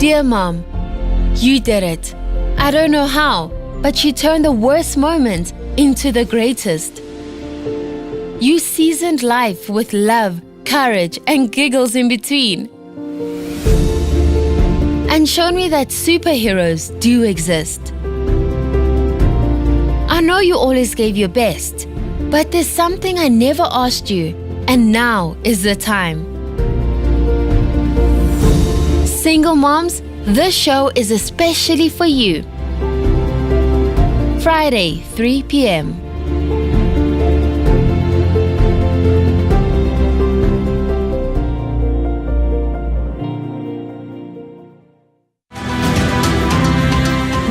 Dear Mom, you did it. I don't know how, but you turned the worst moments into the greatest. You seasoned life with love, courage, and giggles in between. And showed me that superheroes do exist. I know you always gave your best, but there's something I never asked you, and now is the time. Single moms, this show is especially for you. Friday, 3 p.m.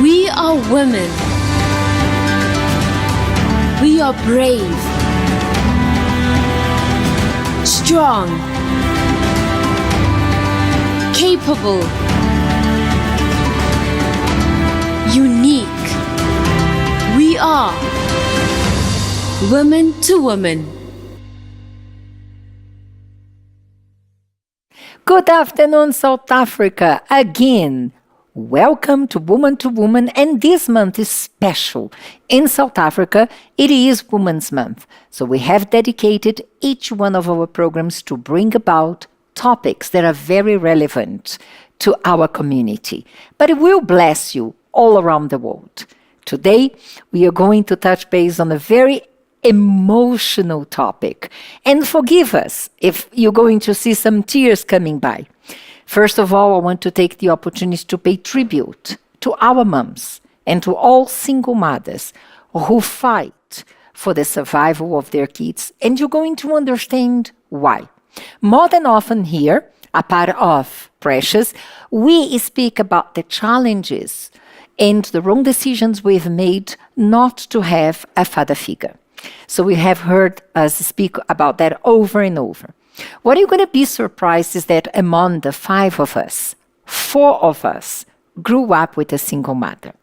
We are women. We are brave, strong, capable, unique. We are Women to Women. Good afternoon, South Africa. Again, welcome to Woman, and this month is special. In South Africa, it is Women's Month, so we have dedicated each one of our programs to bring about topics that are very relevant to our community. But it will bless you all around the world. Today, we are going to touch base on a very emotional topic. And forgive us if you're going to see some tears coming by. First of all, I want to take the opportunity to pay tribute to our moms and to all single mothers who fight for the survival of their kids. And you're going to understand why. More than often here, a part of Precious, we speak about the challenges and the wrong decisions we've made not to have a father figure. So we have heard us speak about that over and over. What you're going to be surprised is that among the 5 of us, 4 of us grew up with a single mother.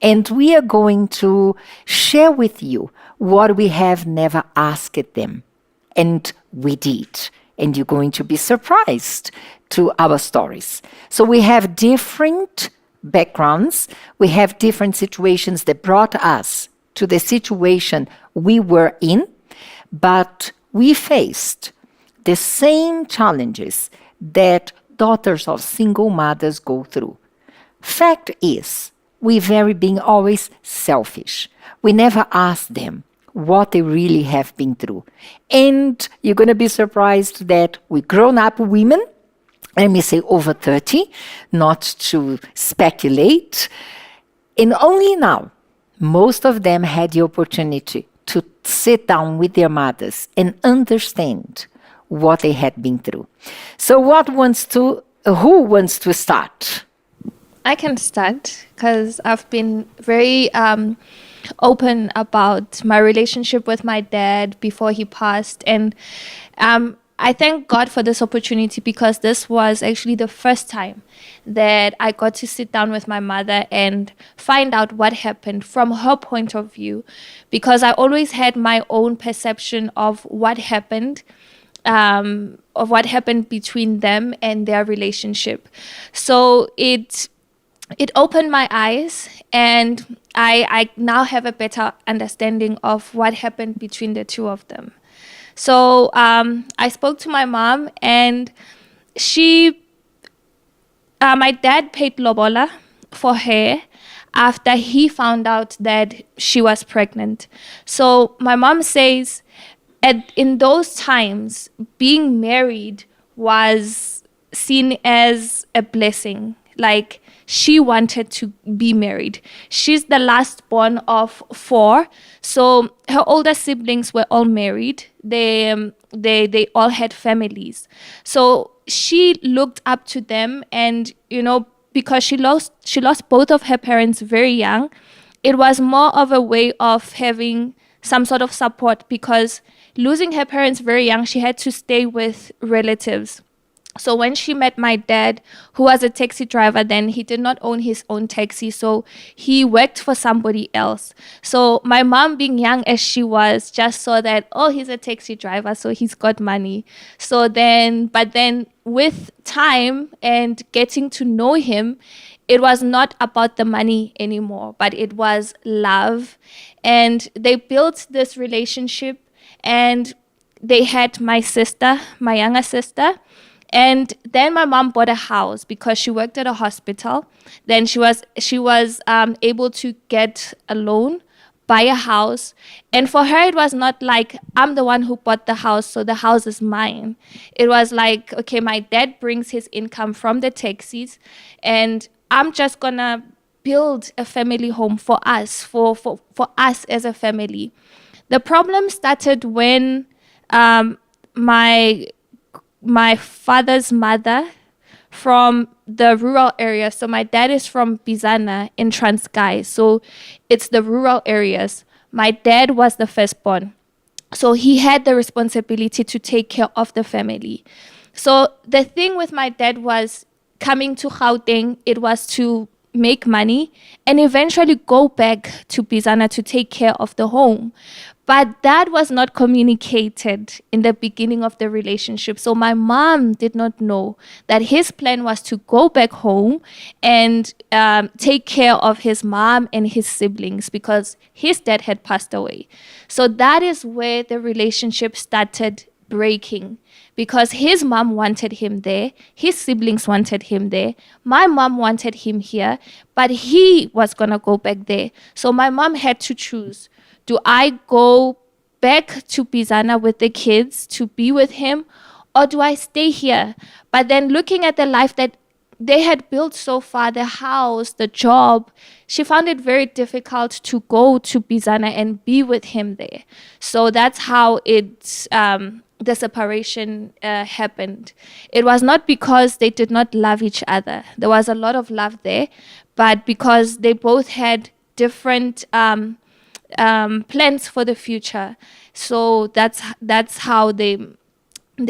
And we are going to share with you what we have never asked them. And we did. And you're going to be surprised to our stories. So we have different backgrounds. We have different situations that brought us to the situation we were in, but we faced the same challenges that daughters of single mothers go through. Fact is, we very being always selfish. We never ask them what they really have been through. And you're going to be surprised that we grown up women, let me say over 30, not to speculate, and only now, most of them had the opportunity to sit down with their mothers and understand what they had been through. So who wants to start? I can start because I've been very open about my relationship with my dad before he passed. And I thank God for this opportunity because this was actually the first time that I got to sit down with my mother and find out what happened from her point of view, because I always had my own perception of what happened between them and their relationship. So it opened my eyes, and I now have a better understanding of what happened between the two of them. So I spoke to my mom, and my dad paid lobola for her after he found out that she was pregnant. So my mom says, in those times, being married was seen as a blessing. Like, she wanted to be married. She's the last born of 4. So her older siblings were all married. They all had families. So she looked up to them, and because she lost both of her parents very young, it was more of a way of having some sort of support, because losing her parents very young, she had to stay with relatives. So when she met my dad, who was a taxi driver then, he did not own his own taxi, so he worked for somebody else. So my mom, being young as she was, just saw that, oh, he's a taxi driver, so he's got money. But then with time and getting to know him, it was not about the money anymore, but it was love. And they built this relationship, and they had my sister, my younger sister. And then my mom bought a house because she worked at a hospital. Then she was able to get a loan, buy a house. And for her, it was not like, I'm the one who bought the house, so the house is mine. It was like, okay, my dad brings his income from the taxis, and I'm just gonna build a family home for us, for us as a family. The problem started when my father's mother, from the rural area. So my dad is from Bizana in Transkei. So it's the rural areas. My dad was the firstborn. So he had the responsibility to take care of the family. So the thing with my dad was, coming to Gauteng, it was to make money and eventually go back to Bizana to take care of the home. But that was not communicated in the beginning of the relationship. So my mom did not know that his plan was to go back home and take care of his mom and his siblings, because his dad had passed away. So that is where the relationship started breaking, because his mom wanted him there, his siblings wanted him there, my mom wanted him here, but he was going to go back there. So my mom had to choose. Do I go back to Bizana with the kids to be with him, or do I stay here? But then looking at the life that they had built so far, the house, the job, she found it very difficult to go to Bizana and be with him there. So that's how the separation happened. It was not because they did not love each other. There was a lot of love there, but because they both had different plans for the future. So that's how they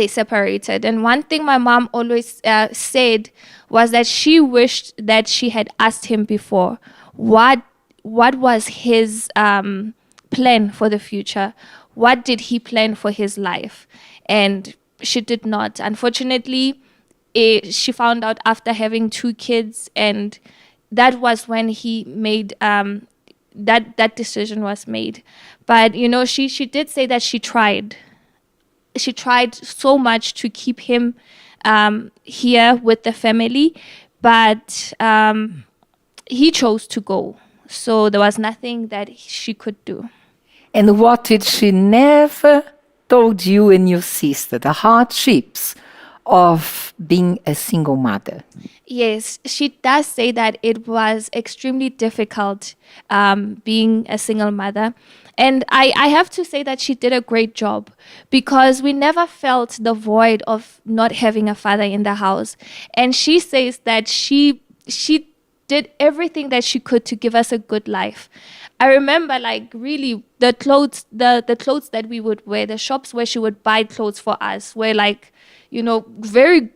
separated. And one thing my mom always said was that she wished that she had asked him before what was his plan for the future. What did he plan for his life? And she did not. Unfortunately, she found out after having 2 kids, and that was when he made that decision was made. But she did say that she tried so much to keep him here with the family, but he chose to go. So there was nothing that she could do. And what did she never told you and your sister? The hardships of being a single mother. Yes, she does say that it was extremely difficult being a single mother. And I have to say that she did a great job, because we never felt the void of not having a father in the house. And she says that she did everything that she could to give us a good life. I remember, like, really the clothes that we would wear, the shops where she would buy clothes for us were like, very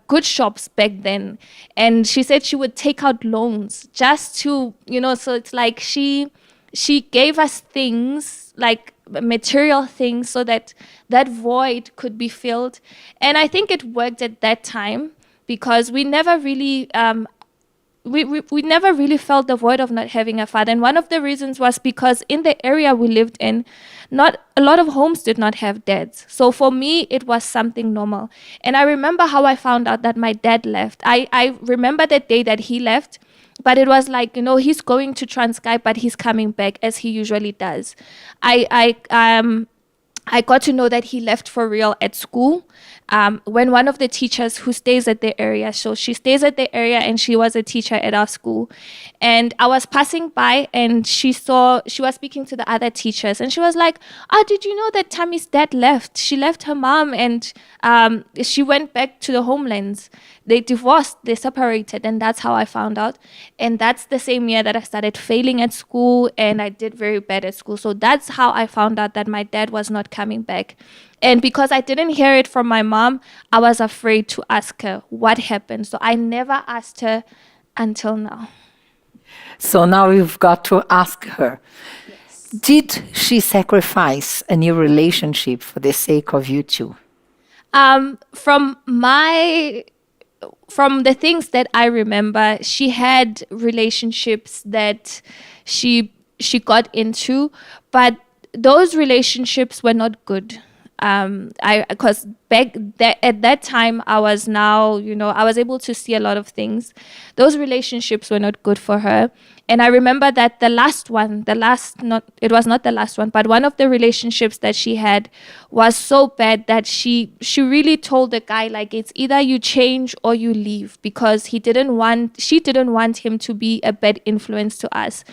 good shops back then. And she said she would take out loans just to, so it's like she gave us things, like material things, so that void could be filled. And I think it worked at that time, because we never really we never really felt the void of not having a father. And one of the reasons was because in the area we lived in, not a lot of homes did not have dads. So for me, it was something normal. And I remember how I found out that my dad left. I remember the day that he left, but it was like, he's going to Transkei, but he's coming back as he usually does. I got to know that he left for real at school. When one of the teachers who stays at the area, so she stays at the area and she was a teacher at our school. And I was passing by and she was speaking to the other teachers and she was like, did you know that Tammy's dad left? She left her mom and she went back to the homelands. They divorced, they separated, and that's how I found out. And that's the same year that I started failing at school and I did very bad at school. So that's how I found out that my dad was not coming back. And because I didn't hear it from my mom, I was afraid to ask her what happened. So I never asked her until now. So now you've got to ask her. Yes. Did she sacrifice a new relationship for the sake of you two? From the things that I remember, she had relationships that she got into, but those relationships were not good. Because at that time I was now, I was able to see a lot of things. Those relationships were not good for her. And I remember that it was not the last one, but one of the relationships that she had was so bad that she really told the guy, like, it's either you change or you leave, because she didn't want him to be a bad influence to us.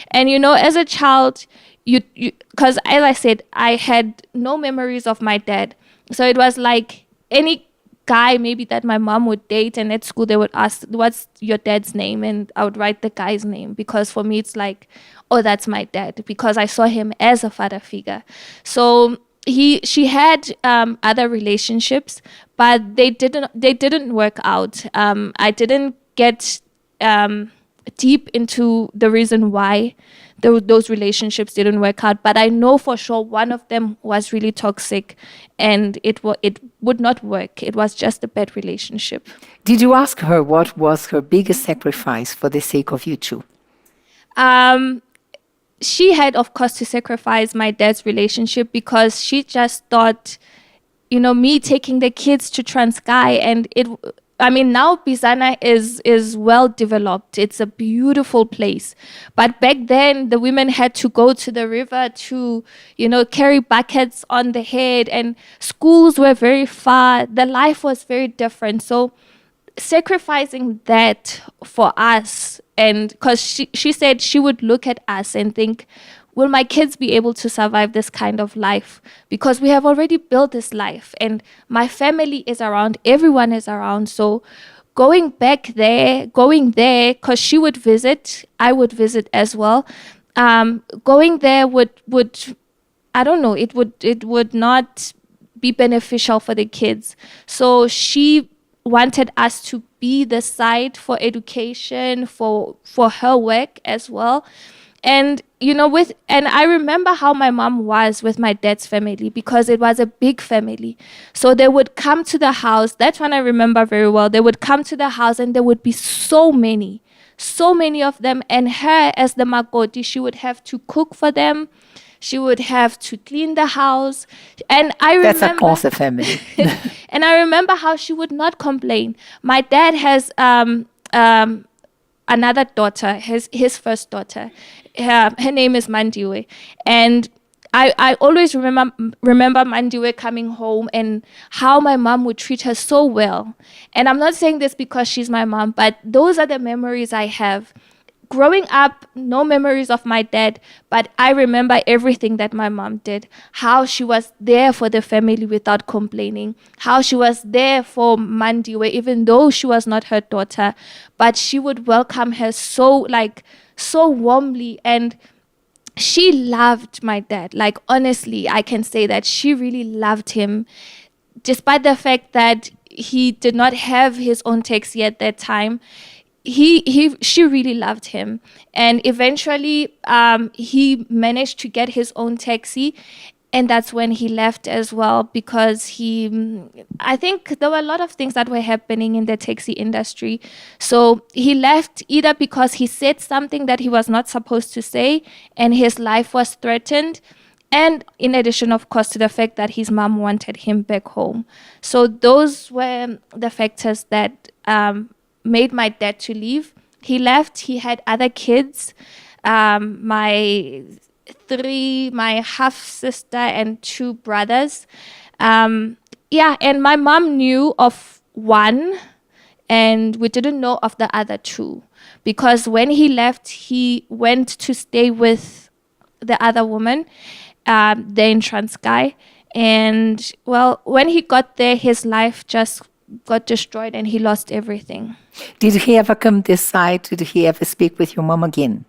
And as a child, because as I said, I had no memories of my dad. So it was like any guy maybe that my mom would date, and at school they would ask, what's your dad's name? And I would write the guy's name, because for me it's like, oh, that's my dad, because I saw him as a father figure. So she had other relationships, but they didn't work out. I didn't get deep into the reason why those relationships didn't work out, but I know for sure one of them was really toxic, and it would not work. It was just a bad relationship. Did you ask her what was her biggest sacrifice for the sake of you two? She had, of course, to sacrifice my dad's relationship, because she just thought, me taking the kids to Transkei, and now Bizana is well developed. It's a beautiful place. But back then, the women had to go to the river to, carry buckets on the head, and schools were very far. The life was very different. So sacrificing that for us, and because she said she would look at us and think, will my kids be able to survive this kind of life? Because we have already built this life, and my family is around, everyone is around. So going there, because she would visit, I would visit as well. Going there would I don't know, it would not be beneficial for the kids. So she wanted us to be the site for education, for her work as well. And and I remember how my mom was with my dad's family, because it was a big family. So they would come to the house. That's one I remember very well. They would come to the house, and there would be so many of them. And her, as the makoti, she would have to cook for them. She would have to clean the house. And I remember... That's a Kosa family. And I remember how she would not complain. My dad has another daughter, his first daughter. Her name is Mandiwe. And I always remember Mandiwe coming home and how my mom would treat her so well. And I'm not saying this because she's my mom, but those are the memories I have. Growing up, no memories of my dad, but I remember everything that my mom did. How she was there for the family without complaining. How she was there for Mandiwe, even though she was not her daughter. But she would welcome her so warmly. And she loved my dad. Like, honestly, I can say that she really loved him. Despite the fact that he did not have his own taxi at that time, she really loved him. And eventually he managed to get his own taxi, and that's when he left as well, because I think there were a lot of things that were happening in the taxi industry. So he left either because he said something that he was not supposed to say and his life was threatened, and in addition, of course, to the fact that his mom wanted him back home. So those were the factors that made my dad to leave. He left. He had other kids, my half sister and 2 brothers. And my mom knew of one, and we didn't know of the other 2, because when he left, he went to stay with the other woman there in Transkei. And well, when he got there, his life just got destroyed and he lost everything. Did he ever come this side? Did he ever speak with your mom again?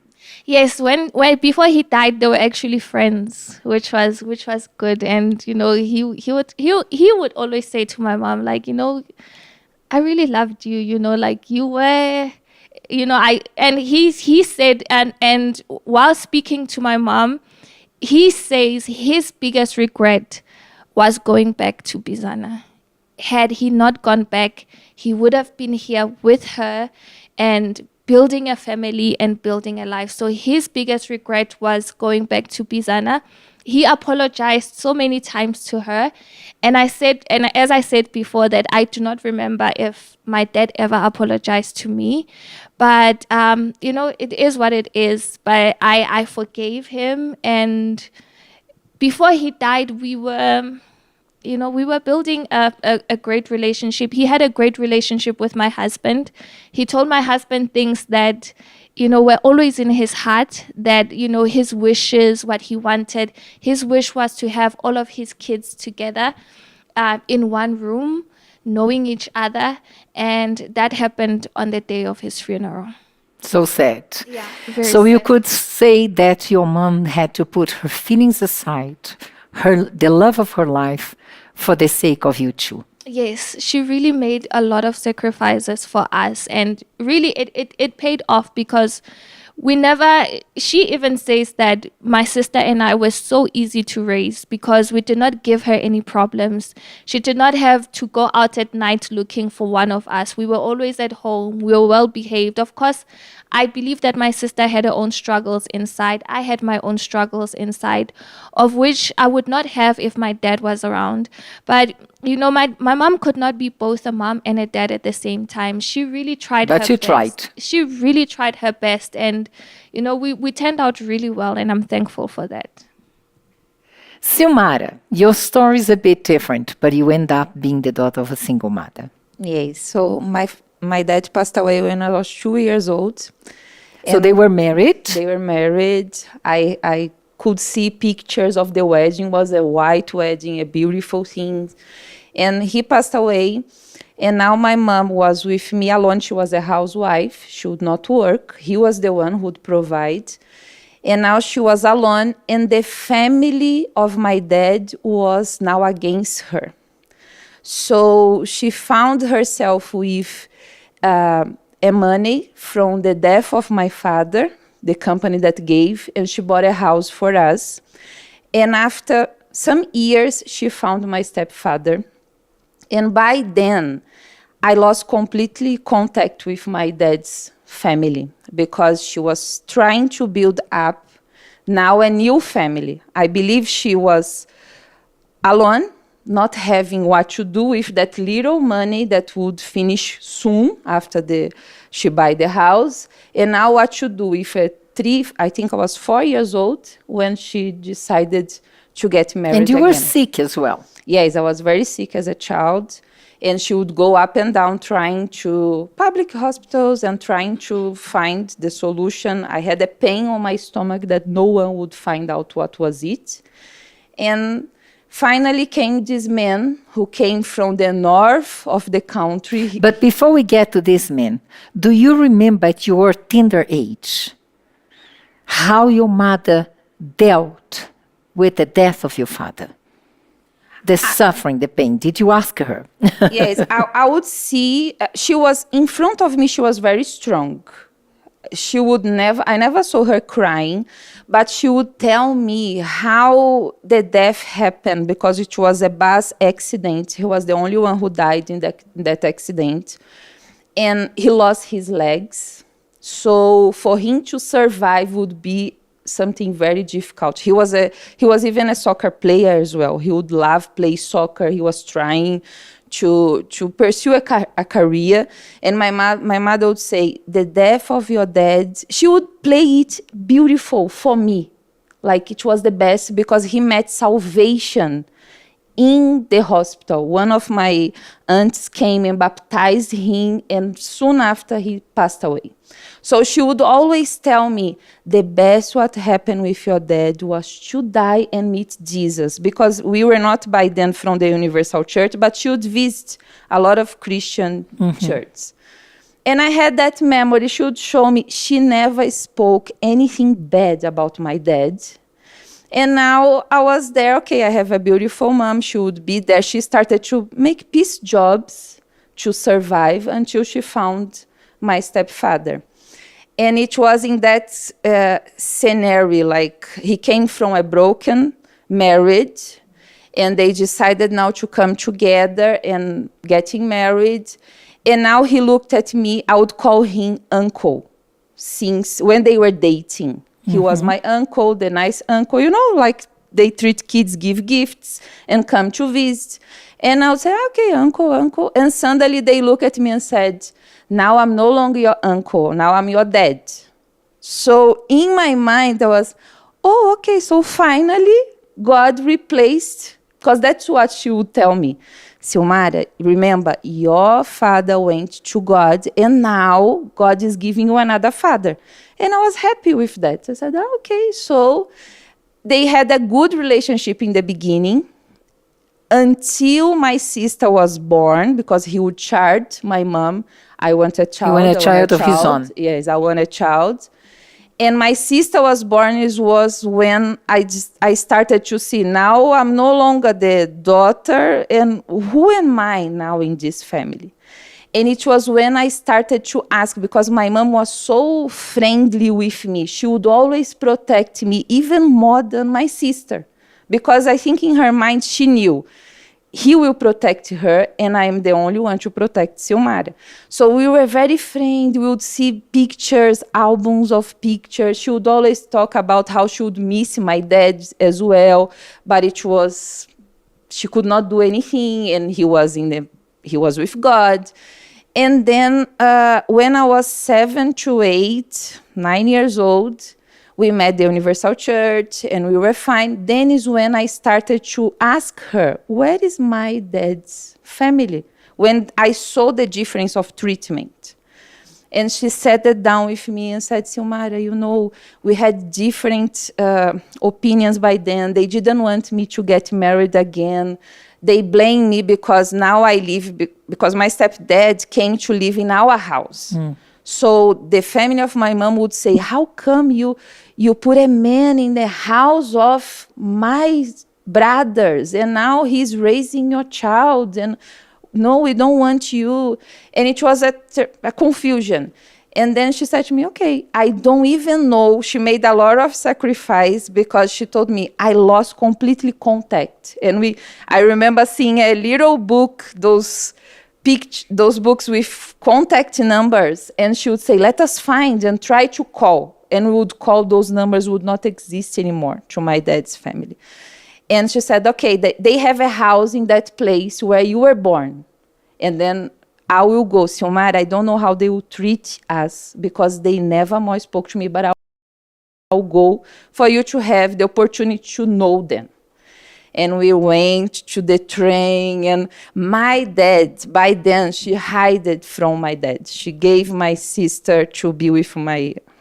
Yes, when before he died, they were actually friends, which was good. And he would always say to my mom, like, I really loved you, like you were, and he said, and while speaking to my mom, he says his biggest regret was going back to Bizana. had he not gone back, he would have been here with her and building a family and building a life. So his biggest regret was going back to Bizana. He apologized so many times to her. And as I said before, that I do not remember if my dad ever apologized to me. But, it is what it is. But I forgave him. And before he died, we were building a great relationship. He had a great relationship with my husband. He told my husband things that, were always in his heart, that, his wishes, what he wanted. His wish was to have all of his kids together in one room, knowing each other. And that happened on the day of his funeral. So sad. Yeah, very So you sad. could say that your mom had to put her feelings aside, the love of her life, for the sake of you two. Yes, she really made a lot of sacrifices for us, and really it paid off, because she even says that my sister and I were so easy to raise because we did not give her any problems. She did not have to go out at night looking for one of us. We were always at home. We were well behaved. Of course, I believe that my sister had her own struggles inside. I had my own struggles inside, of which I would not have if my dad was around. But, my mom could not be both a mom and a dad at the same time. She really tried her But you best. tried. She really tried her best. And, we turned out really well, and I'm thankful for that. Silmara, your story is a bit different, but you end up being the daughter of a single mother. Yes. So my dad passed away when I was 2 years old. So they were married. They were married. I could see pictures of the wedding. It was a white wedding, a beautiful thing. And he passed away. And now my mom was with me alone. She was a housewife. She would not work. He was the one who would provide. And now she was alone. And the family of my dad was now against her. So she found herself with a money from the death of my father, the company that gave, and she bought a house for us. And after some years, she found my stepfather. And by then, I lost completely contact with my dad's family because she was trying to build up now a new family. I believe she was alone, not having what to do with that little money that would finish soon after she buy the house. And now what to do with I think I was 4 years old when she decided to get married And you again. were sick as well. Yes, I was very sick as a child. And she would go up and down trying to public hospitals and trying to find the solution. I had a pain on my stomach that no one would find out what was it. And finally came this man who came from the north of the country. But before we get to this man, do you remember at your tender age how your mother dealt with the death of your father? The suffering, the pain. Did you ask her? Yes, I would see, she was, in front of me, she was very strong. I never saw her crying, but she would tell me how the death happened because it was a bus accident. He was the only one who died in that accident. And he lost his legs. So for him to survive would be something very difficult. He was even a soccer player as well. He would love play soccer. He was trying to pursue a career. And my mother would say, the death of your dad, she would play it beautiful for me. Like it was the best because he met salvation in the hospital. One of my aunts came and baptized him, and soon after he passed away. So she would always tell me, the best what happened with your dad was to die and meet Jesus, because we were not by then from the Universal Church, but she would visit a lot of Christian churches. And I had that memory. She would show me, she never spoke anything bad about my dad. And now I was there, okay, I have a beautiful mom. She would be there. She started to make piece jobs to survive until she found my stepfather. And it was in that scenario, like he came from a broken marriage, And they decided now to come together and getting married. And now he looked at me, I would call him uncle, since when they were dating. He was my uncle, the nice uncle, like they treat kids, give gifts, and come to visit. And I would say, okay, uncle, uncle. And suddenly they look at me and said, now I'm no longer your uncle, now I'm your dad. So in my mind, I was, oh, okay, so finally God replaced, because that's what she would tell me. Silmara, remember, your father went to God, and now God is giving you another father. And I was happy with that. I said, okay, so they had a good relationship in the beginning until my sister was born, because he would charge my mom, I want a child. You want a child of his own. Yes, I want a child. And my sister was born was when I started to see, now I'm no longer the daughter, and who am I now in this family? And it was when I started to ask, because my mom was so friendly with me. She would always protect me, even more than my sister. Because I think in her mind, she knew he will protect her, and I'm the only one to protect Silmara. So we were very friendly. We would see pictures, albums of pictures. She would always talk about how she would miss my dad as well, but she could not do anything, and he was with God. And then when I was 7 to 8, 9 years old, we met the Universal Church, and we were fine. Then is when I started to ask her, where is my dad's family? When I saw the difference of treatment. And she sat it down with me and said, Silmara, we had different opinions by then. They didn't want me to get married again. They blame me because now I live, because my stepdad came to live in our house. So the family of my mom would say, how come you put a man in the house of my brothers, and now he's raising your child, and no, we don't want you. And it was a confusion. And then she said to me, okay, I don't even know. She made a lot of sacrifice, because she told me I lost completely contact. And I remember seeing a little book, those books with contact numbers, and she would say, let us find and try to call. And we would call, those numbers would not exist anymore to my dad's family. And she said, okay, they have a house in that place where you were born. And then I will go. Silmara, I don't know how they will treat us, because they never more spoke to me, but I'll go for you to have the opportunity to know them. And we went to the train, and my dad, by then, she hid from my dad. She gave my sister to be with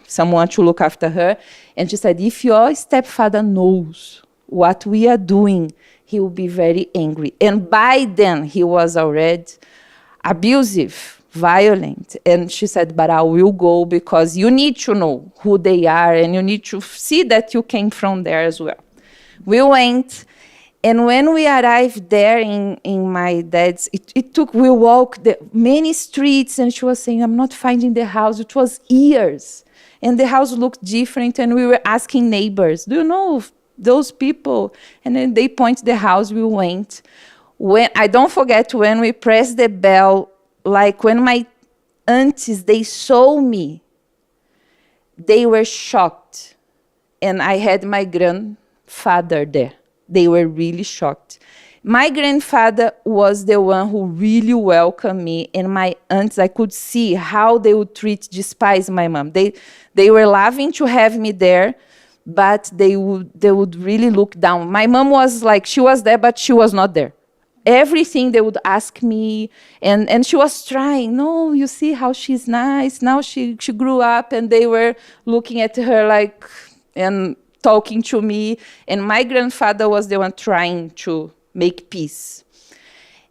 someone to look after her. And she said, if your stepfather knows what we are doing, he will be very angry. And by then, he was already abusive, violent. And she said, but I will go, because you need to know who they are, and you need to see that you came from there as well. We went. And when we arrived there in my dad's, we walked many streets, and she was saying, I'm not finding the house. It was years. And the house looked different, and we were asking neighbors, do you know those people? And then they pointed the house, we went. I don't forget when we pressed the bell, like when my aunties, they saw me, they were shocked. And I had my grandfather there. They were really shocked. My grandfather was the one who really welcomed me, and my aunts, I could see how they would despise my mom. They were loving to have me there, but they would really look down. My mom was like, she was there, but she was not there. Everything they would ask me, and she was trying, no, you see how she's nice, now she grew up, and they were looking at her like, and talking to me, and my grandfather was the one trying to make peace.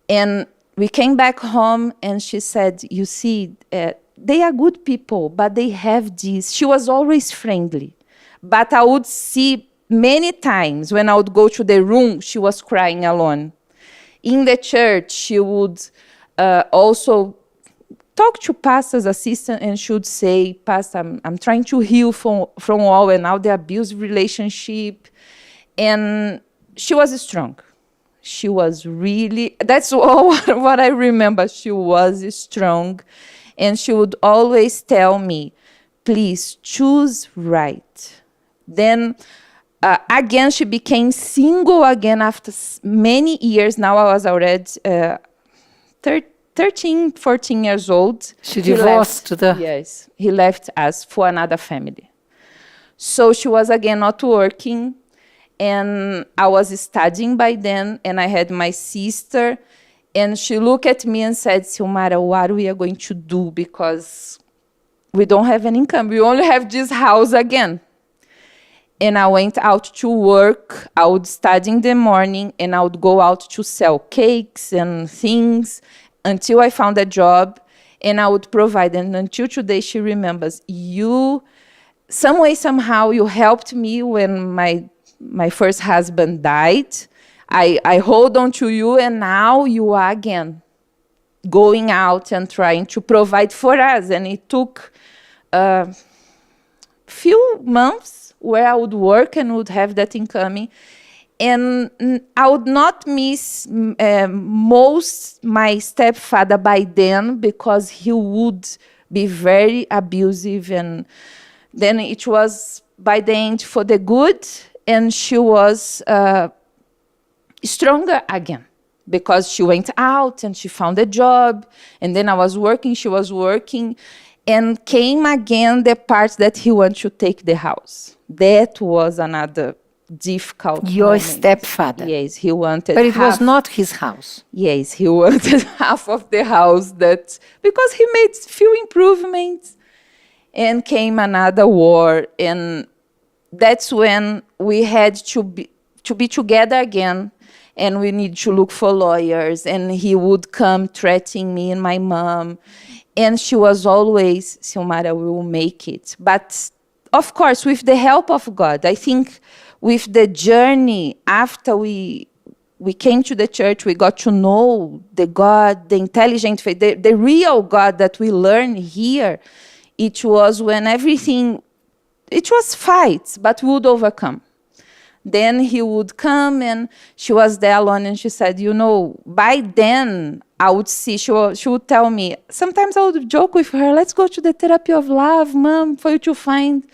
And we came back home, and she said, you see, they are good people, but they have this. She was always friendly, but I would see many times when I would go to the room, she was crying alone. In the church, she would also talk to pastor's assistant, and she would say, Pastor, I'm trying to heal from all, and now the abusive relationship. And she was strong. She was really, that's all what I remember. She was strong. And she would always tell me, please choose right. Then again, she became single again after many years. Now I was already 13, 14 years old. She divorced Yes, he left us for another family. So she was again not working, and I was studying by then, and I had my sister, and she looked at me and said, Silmara, what we are going to do? Because we don't have an income. We only have this house again. And I went out to work. I would study in the morning, and I would go out to sell cakes and things until I found a job, and I would provide. And until today, she remembers, you, some way, somehow, you helped me when my first husband died. I hold on to you, and now you are again going out and trying to provide for us. And it took a few months where I would work and would have that income. And I would not miss most my stepfather by then, because he would be very abusive. And then it was by the end for the good, and she was stronger again, because she went out and she found a job, and then I was working, she was working, and came again the part that he wanted to take the house. That was another difficult Your moment. stepfather. Yes, he wanted But it half. was not his house. Yes, he wanted half of the house, that because he made few improvements, and came another war, and that's when we had to be together again, and we need to look for lawyers, and he would come threatening me and my mom, and she was always, Silmara, we will make it. But of course, with the help of God, I think with the journey after we came to the church, we got to know the God, the intelligent faith, the real God that we learn here. It was when everything, it was fights, but we would overcome. Then he would come, and she was there alone, and she said, by then I would see, she would tell me, sometimes I would joke with her, let's go to the therapy of love, Mom, for you to find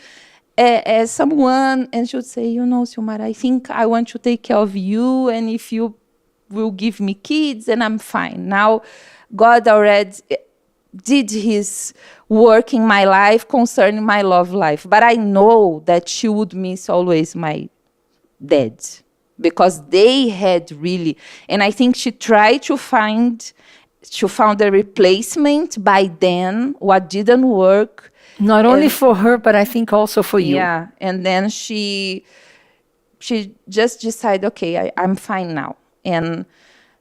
someone. And she would say, Silmara, I think I want to take care of you, and if you will give me kids, and I'm fine. Now, God already did his work in my life concerning my love life. But I know that she would miss always my dad, because they had really, and I think she tried to found a replacement by then, what didn't work. Not only for her, but I think also for you. Yeah, and then she just decided, okay, I'm fine now. And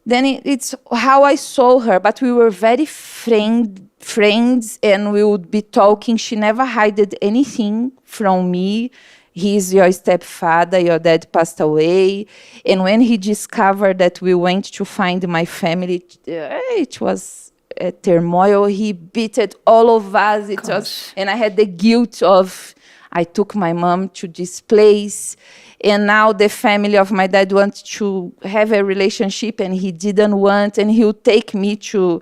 then it's how I saw her, but we were very friends, and we would be talking. She never hid anything from me. He's your stepfather, your dad passed away. And when he discovered that we went to find my family, it was a turmoil. He beat all of us. And I had the guilt of, I took my mom to this place, and now the family of my dad wants to have a relationship, and he didn't want, and he would take me to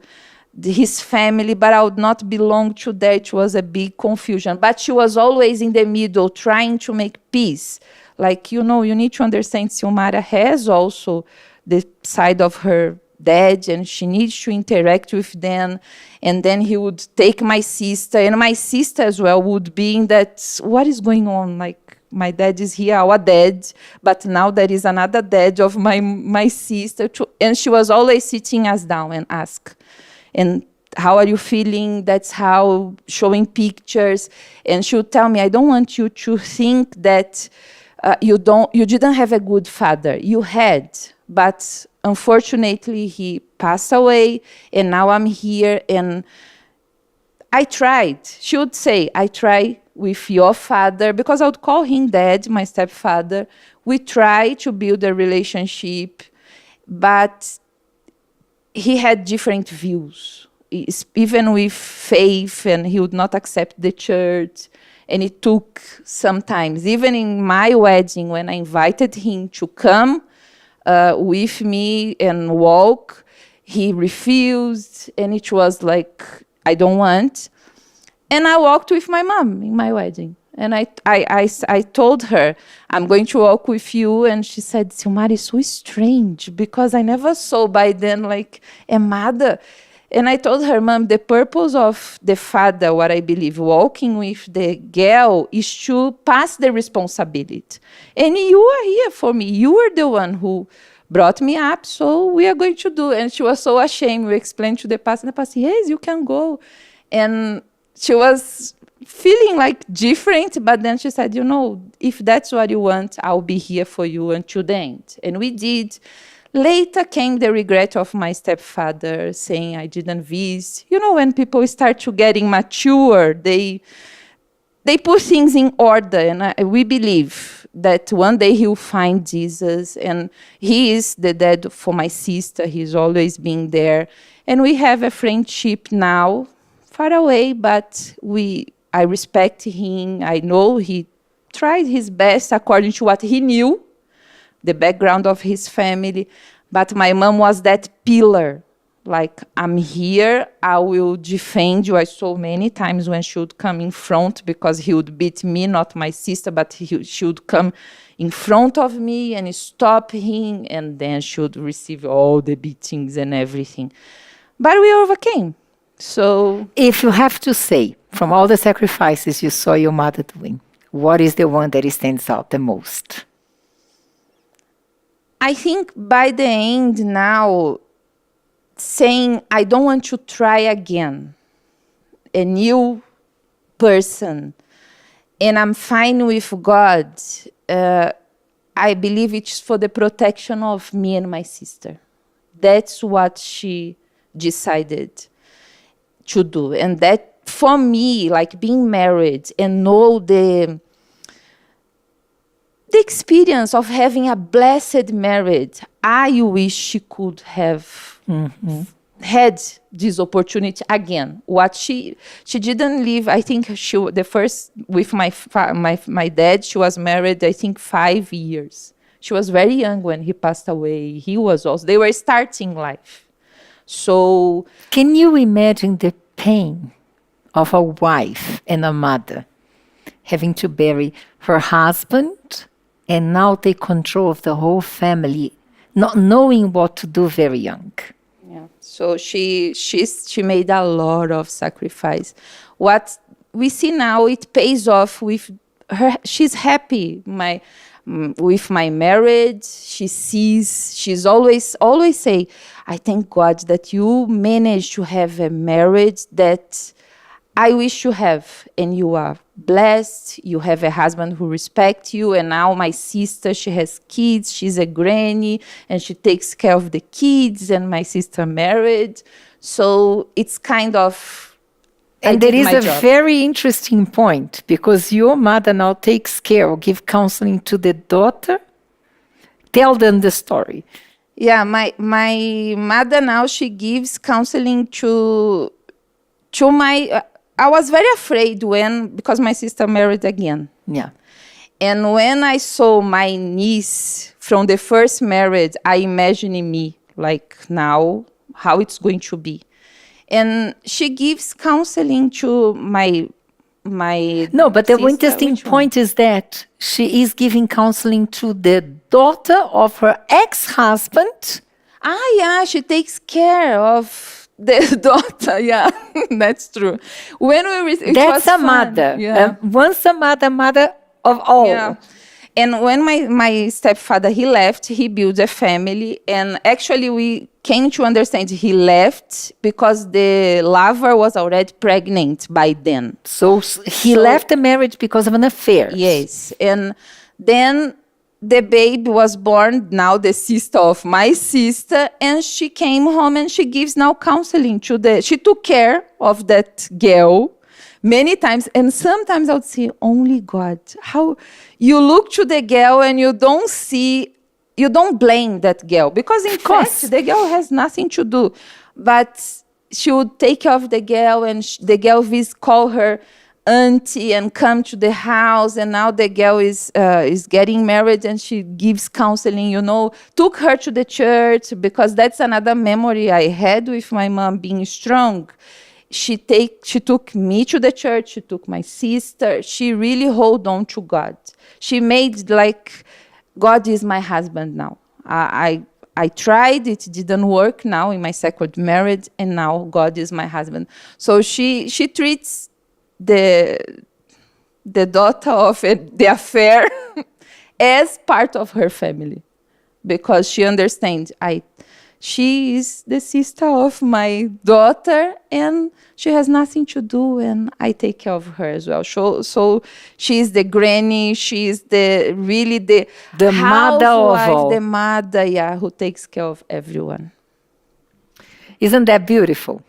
his family, but I would not belong to that. It was a big confusion. But she was always in the middle, trying to make peace. Like, you need to understand, Silmara has also the side of her dad, and she needs to interact with them. And then he would take my sister, and my sister as well would be in that, what is going on? Like, my dad is here, our dad, but now there is another dad of my sister. And she was always sitting us down and ask, and how are you feeling? That's how, showing pictures. And she would tell me, I don't want you to think that you didn't have a good father. You had, but unfortunately he passed away, and now I'm here, and I tried. She would say, I try with your father, because I would call him dad, my stepfather. We try to build a relationship, but he had different views, even with faith, and he would not accept the church. And it took sometimes, even in my wedding, when I invited him to come with me and walk. He refused, and it was like, I don't want. And I walked with my mom in my wedding. And I told her, I'm going to walk with you. And she said, Silmar, it's so strange because I never saw by then like a mother. And I told her, Mom, the purpose of the father, what I believe, walking with the girl is to pass the responsibility. And you are here for me. You were the one who brought me up, so we are going to do. And she was so ashamed. We explained to the pastor, and the pastor, yes, you can go. And she was feeling like different, but then she said, if that's what you want, I'll be here for you until the end. And we did. Later came the regret of my stepfather saying I didn't visit. When people start to getting mature, they put things in order. And we believe that one day he'll find Jesus. And he is the dad for my sister. He's always been there. And we have a friendship now, far away, but I respect him. I know he tried his best according to what he knew, the background of his family. But my mom was that pillar. Like, I'm here, I will defend you. I saw many times when she would come in front, because he would beat me, not my sister, but she would come in front of me and stop him, and then she would receive all the beatings and everything. But we overcame. So, if you have to say, from all the sacrifices you saw your mother doing, what is the one that stands out the most? I think by the end now, saying, I don't want to try again, a new person, and I'm fine with God, I believe it's for the protection of me and my sister. That's what she decided to do. And that, for me, like being married and know the experience of having a blessed marriage, I wish she could have had this opportunity again. What she didn't live, I think the first, with my dad, she was married, I think 5 years. She was very young when he passed away. He was also, they were starting life. So, can you imagine the pain of a wife and a mother having to bury her husband and now take control of the whole family, not knowing what to do very young? Yeah. So she made a lot of sacrifice. What we see now, it pays off with her. She's happy. With my marriage, she's always say, I thank God that you managed to have a marriage that I wish you have, and you are blessed. You have a husband who respects you, and now my sister, she has kids. She's a granny, and she takes care of the kids, and my sister married. So it's kind of, and there is a very interesting point, because your mother now takes care or give counseling to the daughter. Tell them the story. Yeah, my mother now, she gives counseling to my. I was very afraid because my sister married again. Yeah. And when I saw my niece from the first marriage, I imagined me like now, how it's going to be. And she gives counseling to my No, but the sister. interesting point is that she is giving counseling to the daughter of her ex-husband. Yeah, she takes care of the daughter. Yeah, that's true. When that's a mother. Yeah. Once a mother of all. Yeah. And when my stepfather, he left, he built a family. And actually, we came to understand he left because the lover was already pregnant by then. So he left the marriage because of an affair. Yes. And then the baby was born, now the sister of my sister. And she came home and she gives now counseling she took care of that girl many times. And sometimes I would say, only God, how you look to the girl and you don't blame that girl, because in fact, the girl has nothing to do. But she would take care of the girl, and the girl call her auntie and come to the house, and now the girl is getting married, and she gives counseling, took her to the church, because that's another memory I had with my mom being strong. She took me to the church, she took my sister, she really hold on to God. She made like, God is my husband now. I tried, it didn't work now in my second marriage, and now God is my husband. So she treats the daughter of the affair as part of her family, because she understands she is the sister of my daughter, and she has nothing to do, and I take care of her as well. So she is the granny, she is the mother of all. the mother, who takes care of everyone. Isn't that beautiful?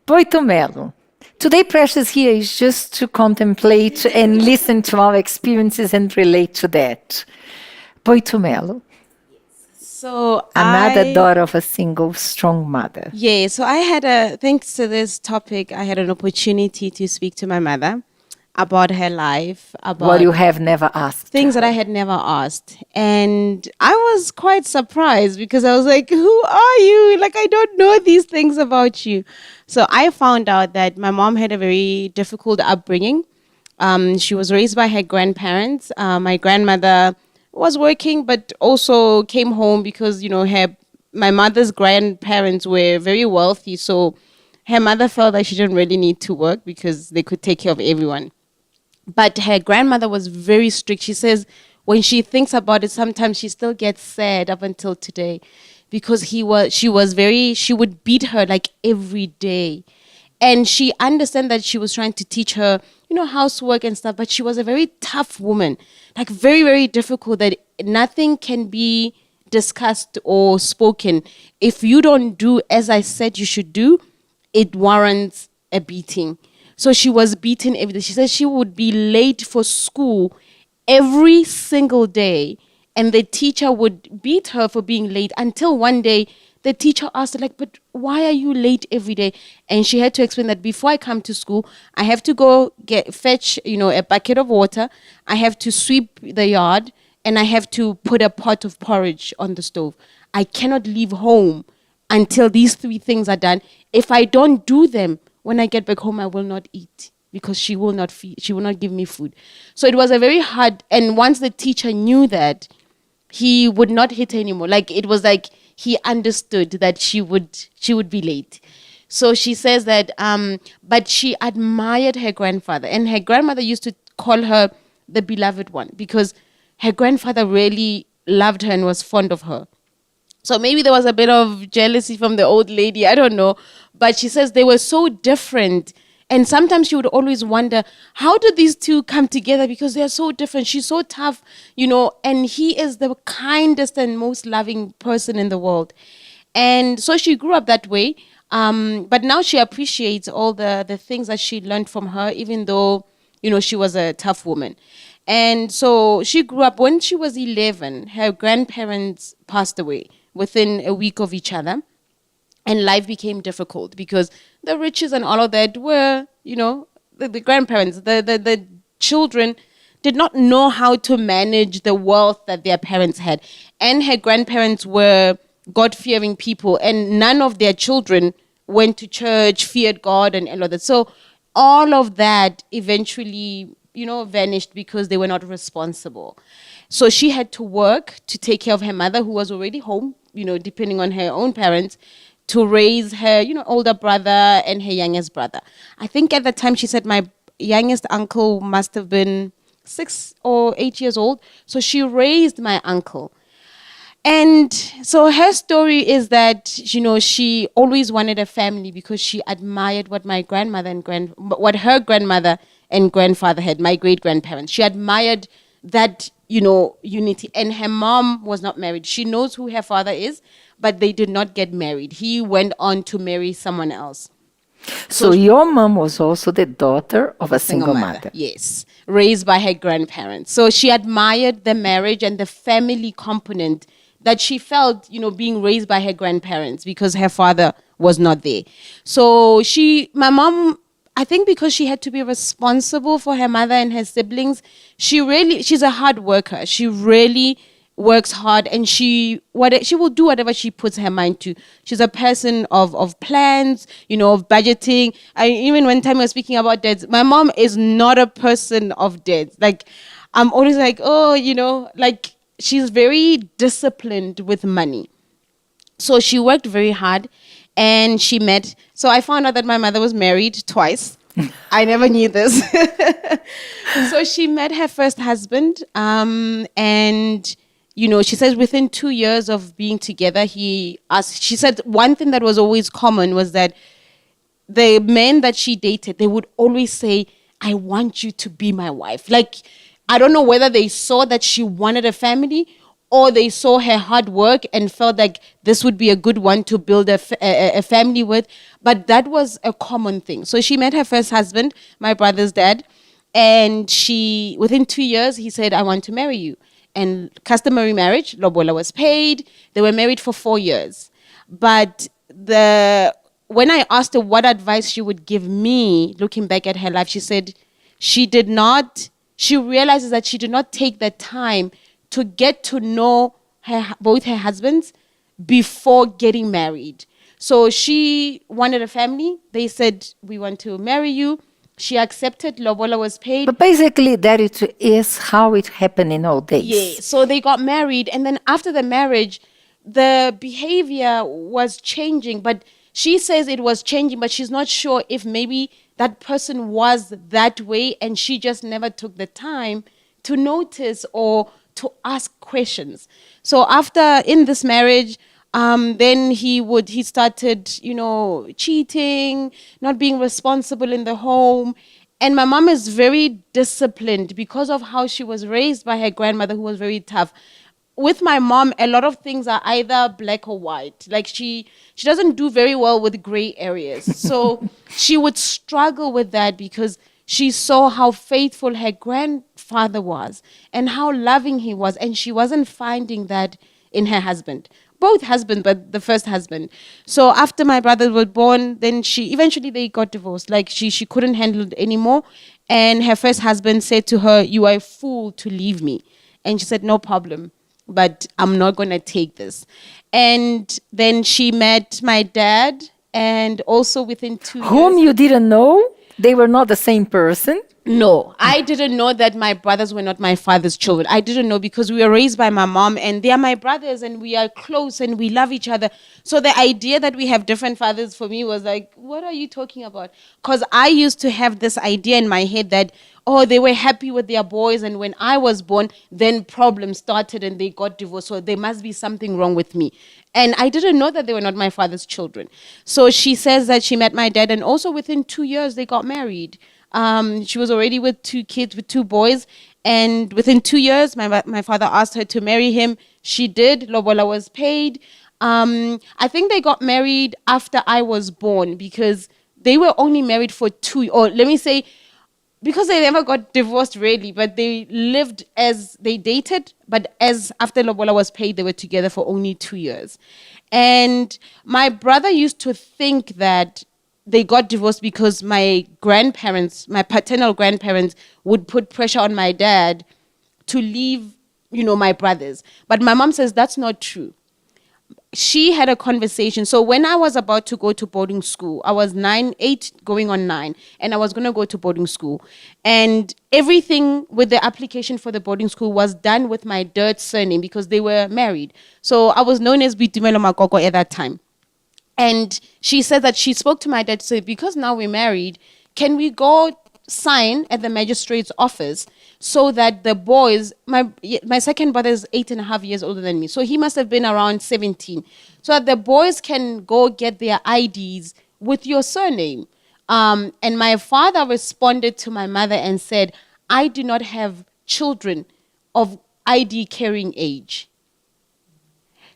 Poito Melo. Today, Precious here is just to contemplate and listen to our experiences and relate to that. Poito Melo. So Another daughter of a single, strong mother. Yeah, so thanks to this topic, I had an opportunity to speak to my mother about her life, about what you have never asked. Things that I had never asked. And I was quite surprised, because I was like, who are you? Like, I don't know these things about you. So I found out that my mom had a very difficult upbringing. She was raised by her grandparents. My grandmother was working, but also came home because, my mother's grandparents were very wealthy. So her mother felt that she didn't really need to work because they could take care of everyone. But her grandmother was very strict. She says when she thinks about it, sometimes she still gets sad up until today, because she would beat her like every day. And she understood that she was trying to teach her, housework and stuff, but she was a very tough woman, like very, very difficult, that nothing can be discussed or spoken. If you don't do as I said you should do, it warrants a beating. So she was beaten every day. She said she would be late for school every single day, and the teacher would beat her for being late, until one day the teacher asked her, like, but why are you late every day? And she had to explain that before I come to school, I have to go fetch, a bucket of water. I have to sweep the yard, and I have to put a pot of porridge on the stove. I cannot leave home until these 3 things are done. If I don't do them, when I get back home, I will not eat, because she will not give me food. So it was a very hard, and once the teacher knew that, he would not hit her anymore. Like, it was like he understood that she would be late. So she says that, but she admired her grandfather, and her grandmother used to call her the beloved one, because her grandfather really loved her and was fond of her. So maybe there was a bit of jealousy from the old lady, I don't know. But she says they were so different. And sometimes she would always wonder, how did these two come together? Because they're so different. She's so tough, and he is the kindest and most loving person in the world. And so she grew up that way. But now she appreciates all the things that she learned from her, even though, she was a tough woman. And so she grew up. When she was 11, her grandparents passed away within a week of each other. And life became difficult because the riches and all of that were, the grandparents, the children did not know how to manage the wealth that their parents had. And her grandparents were God-fearing people, and none of their children went to church, feared God, and all of that. So all of that eventually, vanished because they were not responsible. So she had to work to take care of her mother, who was already home, depending on her own parents, to raise her, older brother and her youngest brother. I think at the time she said my youngest uncle must have been 6 or 8 years old. So she raised my uncle. And so her story is that, she always wanted a family because she admired what my grandmother and what her grandmother and grandfather had, my great-grandparents. She admired that, unity. And her mom was not married. She knows who her father is, but they did not get married. He went on to marry someone else. So your mom was also the daughter of a single mother. Yes, raised by her grandparents. So she admired the marriage and the family component that she felt, being raised by her grandparents, because her father was not there. So my mom I think because she had to be responsible for her mother and her siblings, she's a hard worker. She really works hard, and she will do whatever she puts her mind to. She's a person of plans, of budgeting. Even when Tammy was speaking about debts, my mom is not a person of debts. Like, I'm always like, oh, like, she's very disciplined with money. So she worked very hard, and she met. So I found out that my mother was married twice. I never knew this. So she met her first husband, and she says within 2 years of being together, she said one thing that was always common was that the men that she dated, they would always say, I want you to be my wife. Like, I don't know whether they saw that she wanted a family, or they saw her hard work and felt like this would be a good one to build a family with. But that was a common thing. So she met her first husband, my brother's dad, and within 2 years, he said, I want to marry you. And customary marriage, lobola was paid. They were married for 4 years. But when I asked her what advice she would give me, looking back at her life, she said she realizes that she did not take the time to get to know both her husbands before getting married. So she wanted a family. They said, we want to marry you. She accepted. Lobola was paid. But basically, that is how it happened in old days. Yeah. So they got married. And then after the marriage, the behavior was changing. But she says it was changing, but she's not sure if maybe that person was that way and she just never took the time to notice or to ask questions. So in this marriage, then he started, cheating, not being responsible in the home. And my mom is very disciplined because of how she was raised by her grandmother, who was very tough. With my mom, a lot of things are either black or white. Like, she doesn't do very well with gray areas. So she would struggle with that because she saw how faithful her grandfather was and how loving he was. And she wasn't finding that in her husband. Both husbands, but the first husband. So after my brothers were born, then eventually they got divorced. Like, she couldn't handle it anymore. And her first husband said to her, you are a fool to leave me. And she said, no problem, but I'm not going to take this. And then she met my dad, and also within 2 years. Whom you didn't know? They were not the same person? No, I didn't know that my brothers were not my father's children. I didn't know because we were raised by my mom, and they are my brothers, and we are close and we love each other. So the idea that we have different fathers for me was like, what are you talking about? Because I used to have this idea in my head that, oh, they were happy with their boys, and when I was born, then problems started and they got divorced. So there must be something wrong with me. And I didn't know that they were not my father's children. So she says that she met my dad, and also within 2 years, they got married. She was already with 2 kids, with 2 boys. And within 2 years, my father asked her to marry him. She did. Lobola was paid. I think they got married after I was born because they were only married for 2, or let me say, because they never got divorced really, but they lived as they dated, but as after Lobola was paid, they were together for only 2 years. And my brother used to think that they got divorced because my paternal grandparents would put pressure on my dad to leave, my brothers. But my mom says that's not true. She had a conversation. So when I was about to go to boarding school, I was 8 going on 9, and I was going to go to boarding school. And everything with the application for the boarding school was done with my dad's surname because they were married. So I was known as Bitumelo Makoko at that time. And she said that she spoke to my dad to say, because now we're married, can we go sign at the magistrate's office so that the boys, my second brother is 8.5 years older than me, so he must have been around 17, so that the boys can go get their IDs with your surname. And my father responded to my mother and said, I do not have children of ID carrying age.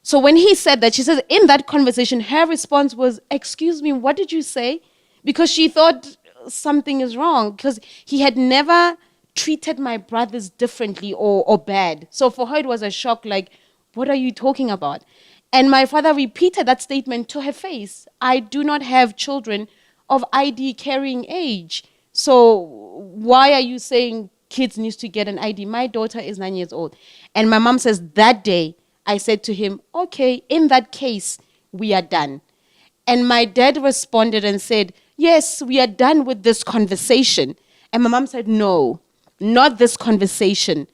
So when he said that, she says in that conversation, her response was, excuse me, what did you say? Because she thought something is wrong because he had never treated my brothers differently or bad. So for her, it was a shock, like, what are you talking about? And my father repeated that statement to her face. I do not have children of ID carrying age. So why are you saying kids need to get an ID? My daughter is 9 years old. And my mom says that day, I said to him, okay, in that case, we are done. And my dad responded and said, yes, we are done with this conversation. And my mom said, no, not this conversation.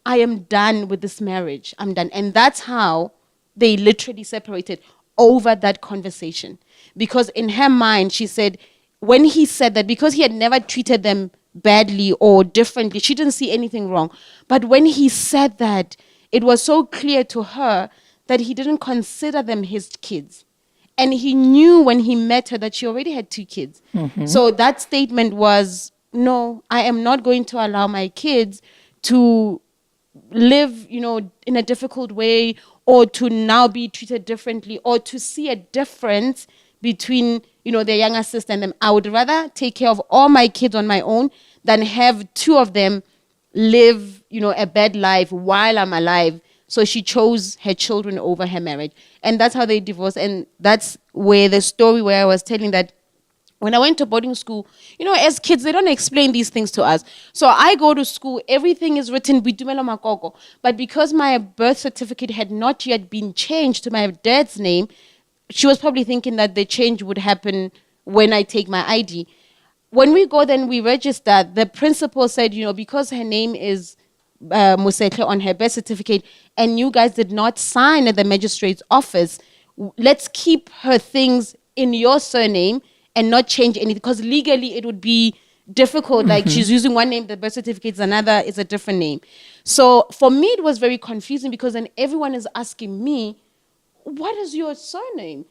I am done with this marriage. I'm done. And that's how they literally separated over that conversation. Because in her mind, she said, when he said that, because he had never treated them badly or differently, she didn't see anything wrong. But when he said that, it was so clear to her that he didn't consider them his kids. And he knew when he met her that she already had 2 kids. So that statement was, no, I am not going to allow my kids to live, in a difficult way, or to now be treated differently, or to see a difference between, their younger sister and them. I would rather take care of all my kids on my own than have 2 of them live, a bad life while I'm alive. So she chose her children over her marriage. And that's how they divorced. And that's where the story where I was telling that when I went to boarding school, as kids, they don't explain these things to us. So I go to school, everything is written, Bitumelo Makoko. But because my birth certificate had not yet been changed to my dad's name, she was probably thinking that the change would happen when I take my ID. When we go, then we register, the principal said, because her name is Musetle on her birth certificate, and you guys did not sign at the magistrate's office, let's keep her things in your surname and not change anything, because legally it would be difficult. Like she's using one name, the birth certificate is another, is a different name. So for me, it was very confusing, because then everyone is asking me, what is your surname?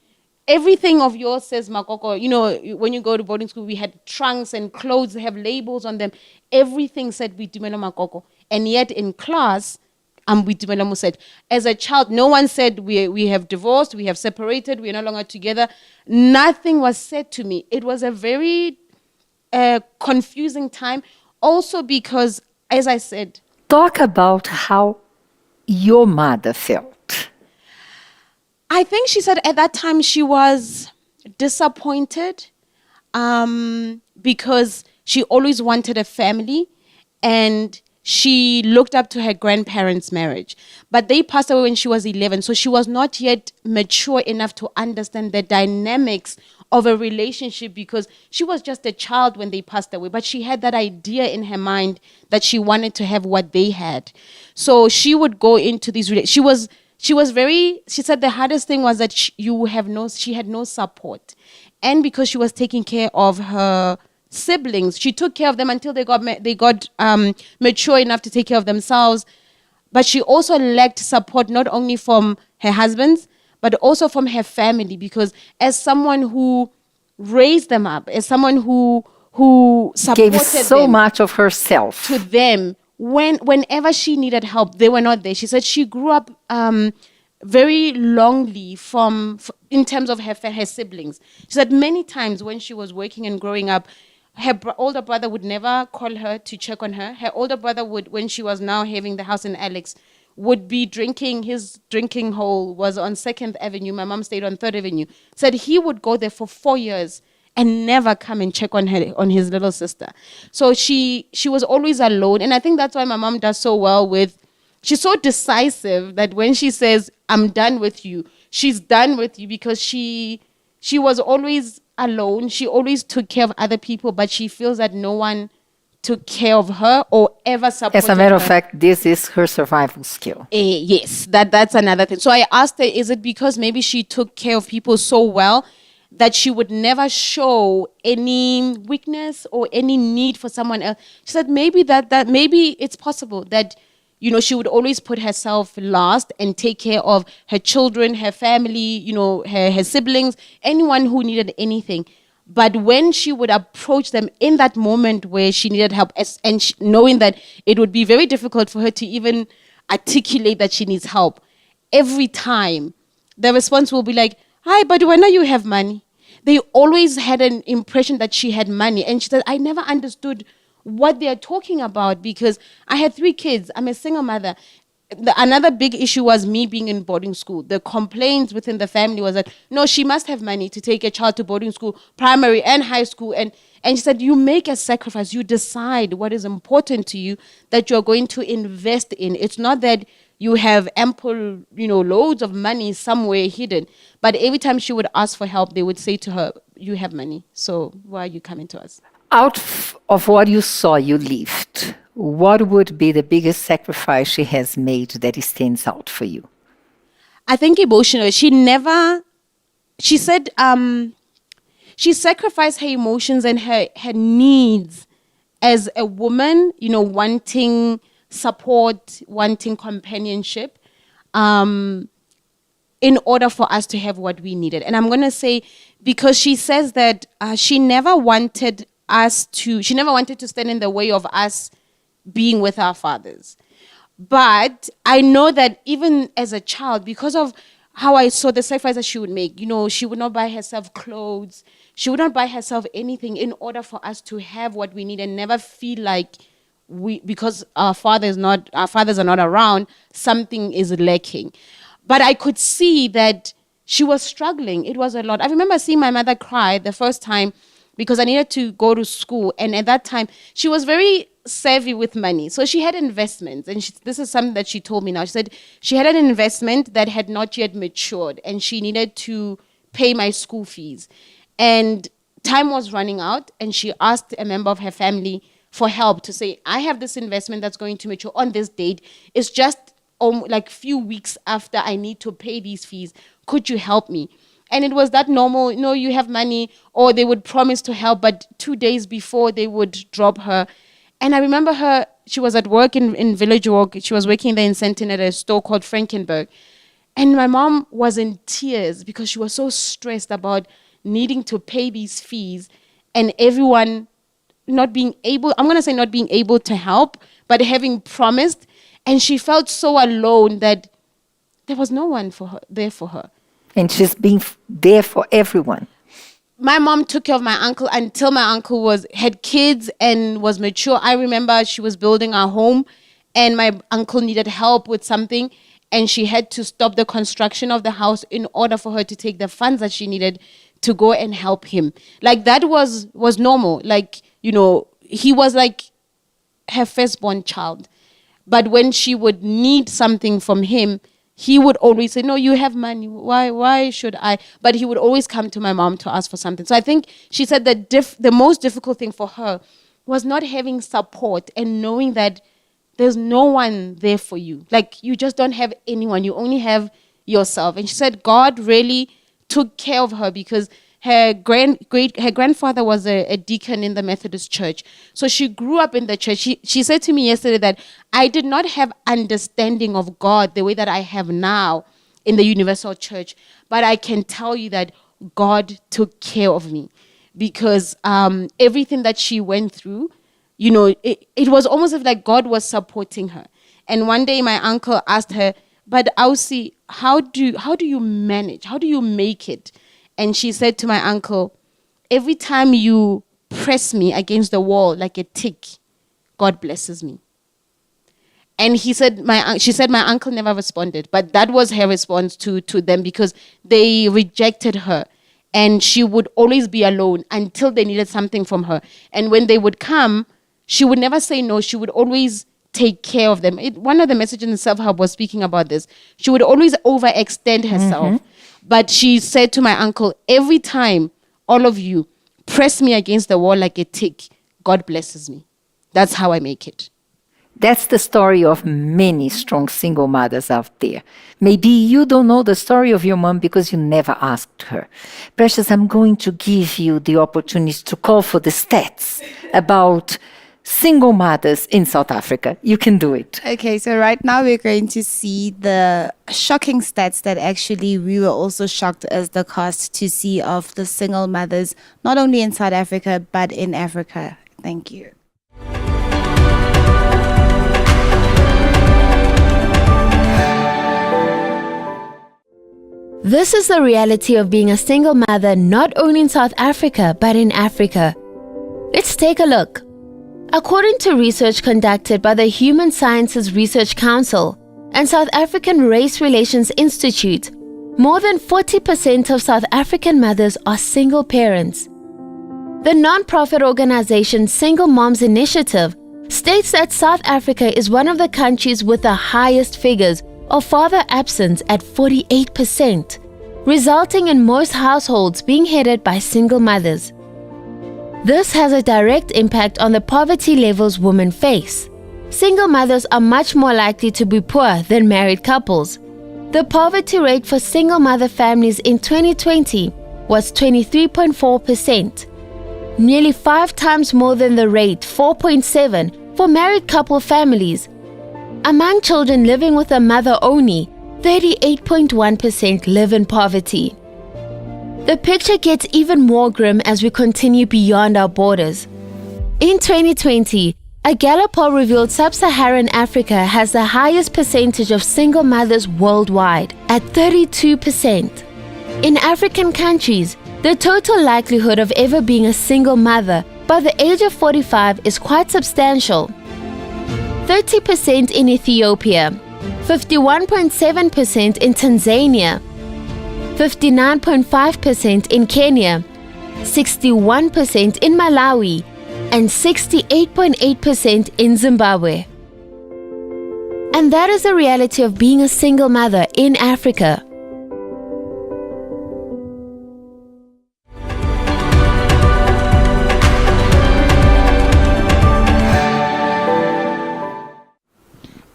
Everything of yours says Makoko. When you go to boarding school, we had trunks and clothes have labels on them. Everything said Bitumelo Makoko. And yet in class, I'm Bitumelo Muset. As a child, no one said we have divorced, we have separated, we are no longer together. Nothing was said to me. It was a very confusing time. Also because, as I said, Talk about how your mother felt. I think she said at that time she was disappointed because she always wanted a family, and she looked up to her grandparents' marriage. But they passed away when she was 11, so she was not yet mature enough to understand the dynamics of a relationship, because she was just a child when they passed away. But she had that idea in her mind that she wanted to have what they had. So she would go into these she said the hardest thing was that she had no support. And because she was taking care of her siblings, she took care of them until they got mature enough to take care of themselves. But she also lacked support, not only from her husbands, but also from her family, because as someone who raised them up, as someone who supported Gave so much of herself to them, whenever she needed help, they were not there. She said she grew up very lonely in terms of her siblings. She said many times when she was working and growing up, her older brother would never call her to check on her. Her older brother would, when she was now having the house in Alex, would be drinking. His drinking hole was on 2nd Avenue. My mom stayed on 3rd Avenue. Said he would go there for 4 years and never come and check on his little sister. So she was always alone. And I think that's why my mom does so well she's so decisive that when she says, I'm done with you, she's done with you, because she was always alone. She always took care of other people, but she feels that no one took care of her or ever supported her. As a matter of fact, this is her survival skill. Yes, that's another thing. So I asked her, is it because maybe she took care of people so well that she would never show any weakness or any need for someone else? She said maybe that maybe it's possible that, she would always put herself last and take care of her children, her family, her siblings, anyone who needed anything. But when she would approach them in that moment where she needed help, and knowing that it would be very difficult for her to even articulate that she needs help, every time the response will be like, hi, but when you have money? They always had an impression that she had money. And she said, I never understood what they're talking about, because I had 3 kids. I'm a single mother. another big issue was me being in boarding school. The complaints within the family was that, no, she must have money to take a child to boarding school, primary and high school. And she said, you make a sacrifice. You decide what is important to you that you're going to invest in. It's not that you have ample, loads of money somewhere hidden. But every time she would ask for help, they would say to her, you have money, so why are you coming to us? Out of what you saw, you lived, what would be the biggest sacrifice she has made that stands out for you? I think emotional. She said she sacrificed her emotions and her needs as a woman, wanting support, wanting companionship, in order for us to have what we needed. And I'm going to say, because she says that she never wanted to stand in the way of us being with our fathers. But I know that even as a child, because of how I saw the sacrifice that she would make, she would not buy herself clothes. She would not buy herself anything in order for us to have what we need and never feel like because our fathers are not around, something is lacking. But I could see that she was struggling. It was a lot. I remember seeing my mother cry the first time because I needed to go to school. And at that time, she was very savvy with money. So she had investments. And this is something that she told me now. She said she had an investment that had not yet matured. And she needed to pay my school fees. And time was running out. And she asked a member of her family for help to say, I have this investment that's going to mature on this date. It's just like few weeks after I need to pay these fees. Could you help me? And it was that normal, you have money, or they would promise to help, but 2 days before they would drop her. And I remember her, she was at work in Village Walk. She was working there in Sentin at a store called Frankenberg. And my mom was in tears because she was so stressed about needing to pay these fees and everyone not being able to help, but having promised. And she felt so alone that there was no one there for her. And she's been there for everyone. My mom took care of my uncle until my uncle had kids and was mature. I remember she was building our home and my uncle needed help with something and she had to stop the construction of the house in order for her to take the funds that she needed to go and help him. Like that was normal. Like, he was like her firstborn child. But when she would need something from him, he would always say, no, you have money. Why should I? But he would always come to my mom to ask for something. So I think she said that the most difficult thing for her was not having support and knowing that there's no one there for you. Like you just don't have anyone. You only have yourself. And she said God really took care of her because her grandfather was a deacon in the Methodist church. So she grew up in the church. She said to me yesterday that I did not have understanding of God the way that I have now in the universal church. But I can tell you that God took care of me because everything that she went through, it was almost like God was supporting her. And one day my uncle asked her, but Ausi, how do you manage? How do you make it? And she said to my uncle, every time you press me against the wall like a tick, God blesses me. And she said my uncle never responded, but that was her response to them because they rejected her. And she would always be alone until they needed something from her. And when they would come, she would never say no. She would always take care of them. One of the messages in the Self-Help was speaking about this. She would always overextend herself. Mm-hmm. But she said to my uncle, every time all of you press me against the wall like a tick, God blesses me. That's how I make it. That's the story of many strong single mothers out there. Maybe you don't know the story of your mom because you never asked her. Precious, I'm going to give you the opportunity to call for the stats about single mothers in South Africa. You can do it. Okay, so right now we're going to see the shocking stats that actually we were also shocked as the cast to see of the single mothers, not only in South Africa, but in Africa. Thank you. This is the reality of being a single mother not only in South Africa, but in Africa. Let's take a look. According to research conducted by the Human Sciences Research Council, and South African Race Relations Institute, more than 40% of South African mothers are single parents. The non-profit organization Single Moms Initiative states that South Africa is one of the countries with the highest figures of father absence at 48%, resulting in most households being headed by single mothers. This has a direct impact on the poverty levels women face. Single mothers are much more likely to be poor than married couples. The poverty rate for single mother families in 2020 was 23.4%, nearly 5 times more than the rate 4.7 for married couple families. Among children living with a mother only, 38.1% live in poverty. The picture gets even more grim as we continue beyond our borders. In 2020, a Gallup poll revealed Sub-Saharan Africa has the highest percentage of single mothers worldwide, at 32%. In African countries, the total likelihood of ever being a single mother by the age of 45 is quite substantial. 30% in Ethiopia, 51.7% in Tanzania, 59.5% in Kenya, 61% in Malawi, and 68.8% in Zimbabwe. And that is the reality of being a single mother in Africa.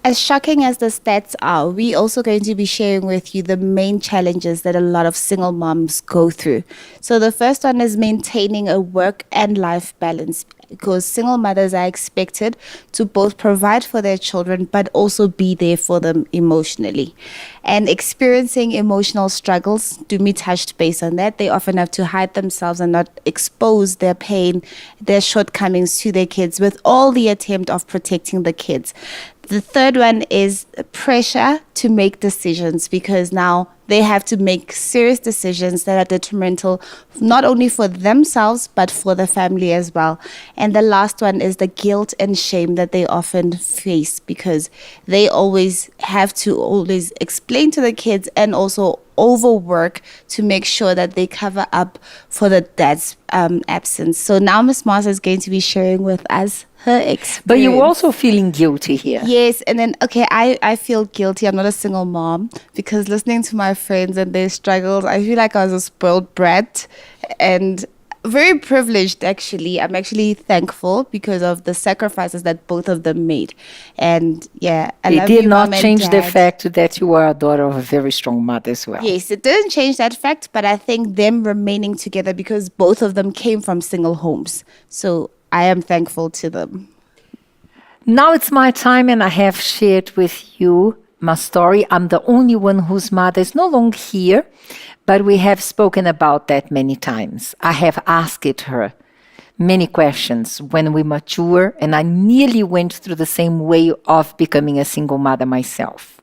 As shocking as the stats are, we're also going to be sharing with you the main challenges that a lot of single moms go through. So the first one is maintaining a work and life balance, because single mothers are expected to both provide for their children but also be there for them emotionally. And experiencing emotional struggles, Dumi touched base on that. They often have to hide themselves and not expose their pain, their shortcomings to their kids, with all the attempt of protecting the kids. The third one is pressure to make decisions, because now they have to make serious decisions that are detrimental not only for themselves but for the family as well. And the last one is the guilt and shame that they often face, because they always have to always explain to the kids and also overwork to make sure that they cover up for the dad's absence. So now Miss Mars is going to be sharing with us her experience. But you're also feeling guilty here. Yes, and then, okay, I feel guilty. I'm not a single mom, because listening to my friends and their struggles, I feel like I was a spoiled brat and very privileged, actually. I'm actually thankful because of the sacrifices that both of them made. And yeah, I love you, It did not Mom and change the Dad. fact that you are a daughter of a very strong mother as well. Yes, it didn't change that fact, but I think them remaining together because both of them came from single homes. So I am thankful to them. Now it's my time, and I have shared with you my story. I'm the only one whose mother is no longer here, but we have spoken about that many times. I have asked her many questions when we mature, and I nearly went through the same way of becoming a single mother myself.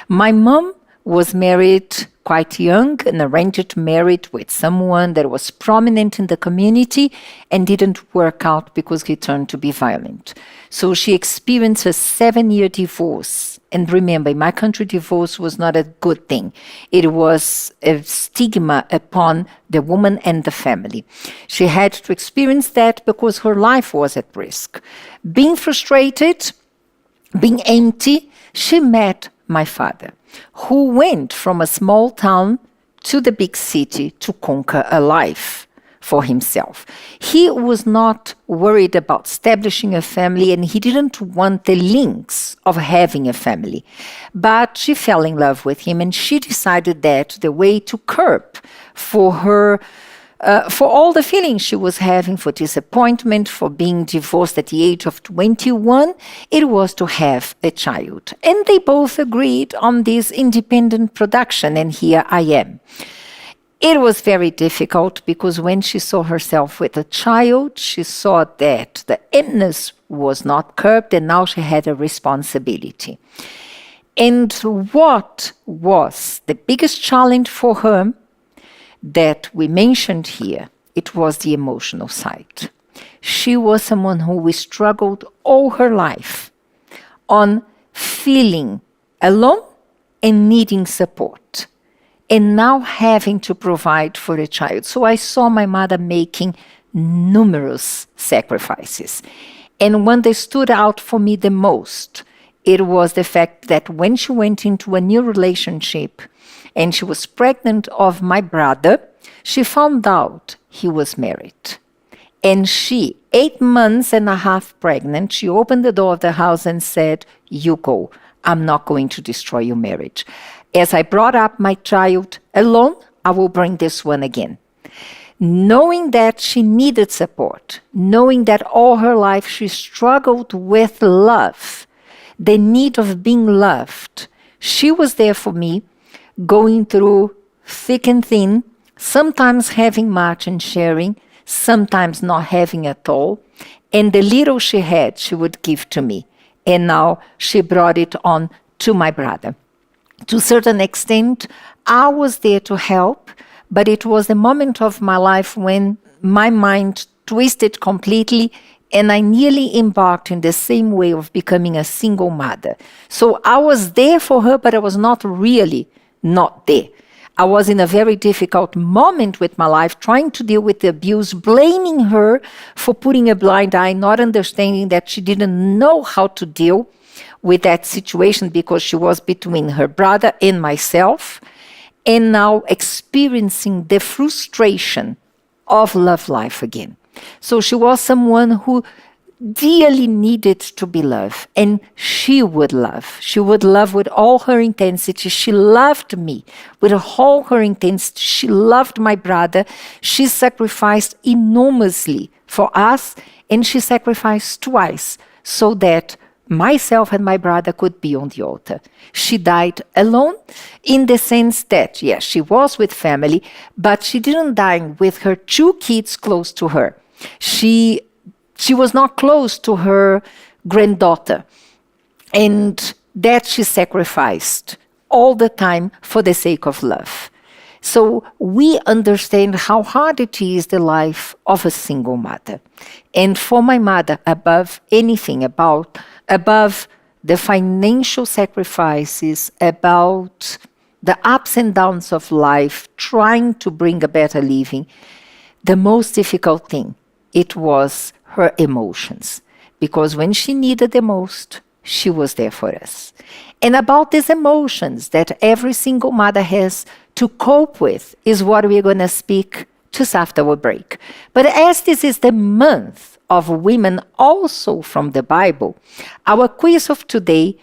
My mom was married quite young, an arranged marriage with someone that was prominent in the community and didn't work out because he turned to be violent. So she experienced a 7-year divorce. And remember, in my country, divorce was not a good thing. It was a stigma upon the woman and the family. She had to experience that because her life was at risk. Being frustrated, being empty, she met my father, who went from a small town to the big city to conquer a life for himself. He was not worried about establishing a family, and he didn't want the links of having a family. But she fell in love with him, and she decided that the way to curb for her for all the feelings she was having, for disappointment, for being divorced at the age of 21, it was to have a child. And they both agreed on this independent production, and here I am. It was very difficult because when she saw herself with a child, she saw that the emptiness was not curbed, and now she had a responsibility. And what was the biggest challenge for her that we mentioned here? It was the emotional side. She was someone who struggled all her life on feeling alone and needing support, and now having to provide for a child. So I saw my mother making numerous sacrifices. And one that stood out for me the most, it was the fact that when she went into a new relationship and she was pregnant of my brother, she found out he was married. And she, 8 months and a half pregnant, she opened the door of the house and said, "You go. I'm not going to destroy your marriage. As I brought up my child alone, I will bring this one again." Knowing that she needed support, knowing that all her life she struggled with love, the need of being loved, she was there for me, going through thick and thin, sometimes having much and sharing, sometimes not having at all. And the little she had, she would give to me. And now she brought it on to my brother. To a certain extent, I was there to help, but it was a moment of my life when my mind twisted completely and I nearly embarked in the same way of becoming a single mother. So I was there for her, but I was not really not there. I was in a very difficult moment with my life, trying to deal with the abuse, blaming her for putting a blind eye, not understanding that she didn't know how to deal with that situation because she was between her brother and myself, and now experiencing the frustration of love life again. So she was someone who dearly needed to be loved, and she would love. She would love with all her intensity. She loved me with all her intensity. She loved my brother. She sacrificed enormously for us, and she sacrificed twice so that myself and my brother could be on the altar. She died alone in the sense that, yes, she was with family, but she didn't die with her 2 kids close to her. She was not close to her granddaughter, and that she sacrificed all the time for the sake of love. So we understand how hard it is the life of a single mother. And for my mother, above anything, above the financial sacrifices, about the ups and downs of life, trying to bring a better living, the most difficult thing, it was her emotions. Because when she needed the most, she was there for us. And about these emotions that every single mother has to cope with is what we're going to speak just after our break. But as this is the month of women also from the Bible, our quiz of today,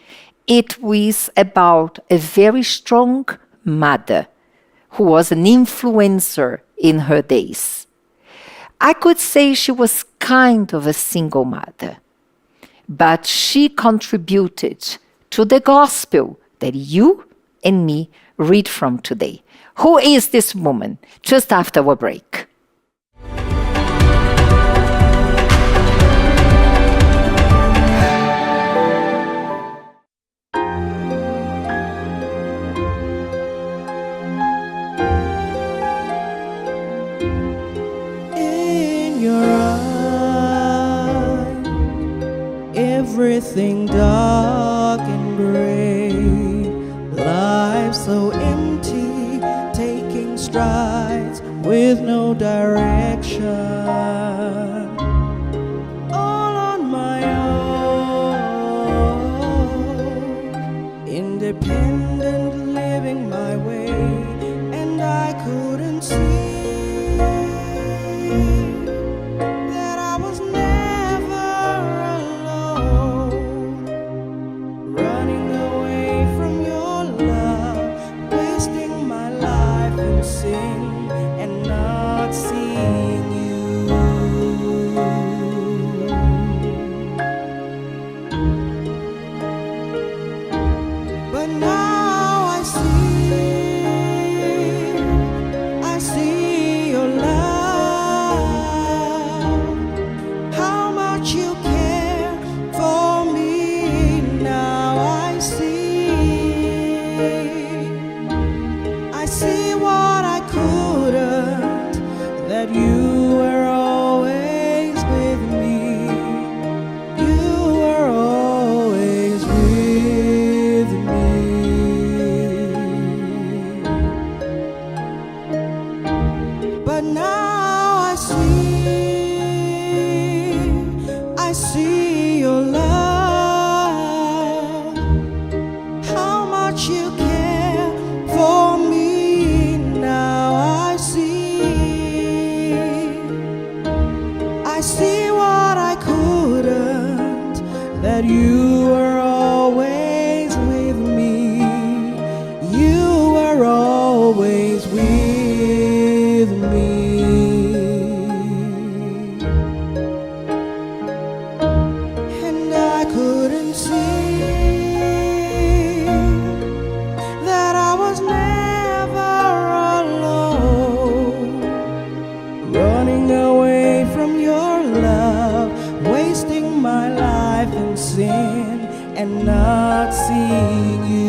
it was about a very strong mother who was an influencer in her days. I could say she was kind of a single mother, but she contributed to the gospel that you and me read from today. Who is this woman? Just after our break. In your eye, everything dark and gray, life so empty, taking strides with no direction, all on my own, independent, living my way, and I couldn't see that I was never alone, running away from your love, wasting my life in sin and not seeing you. I see your love, how much you care for me. Now I see what I couldn't, that you were always with me. You were always with me. And I couldn't see that I was never alone, running away from your love, wasting my life in sin and not seeing you.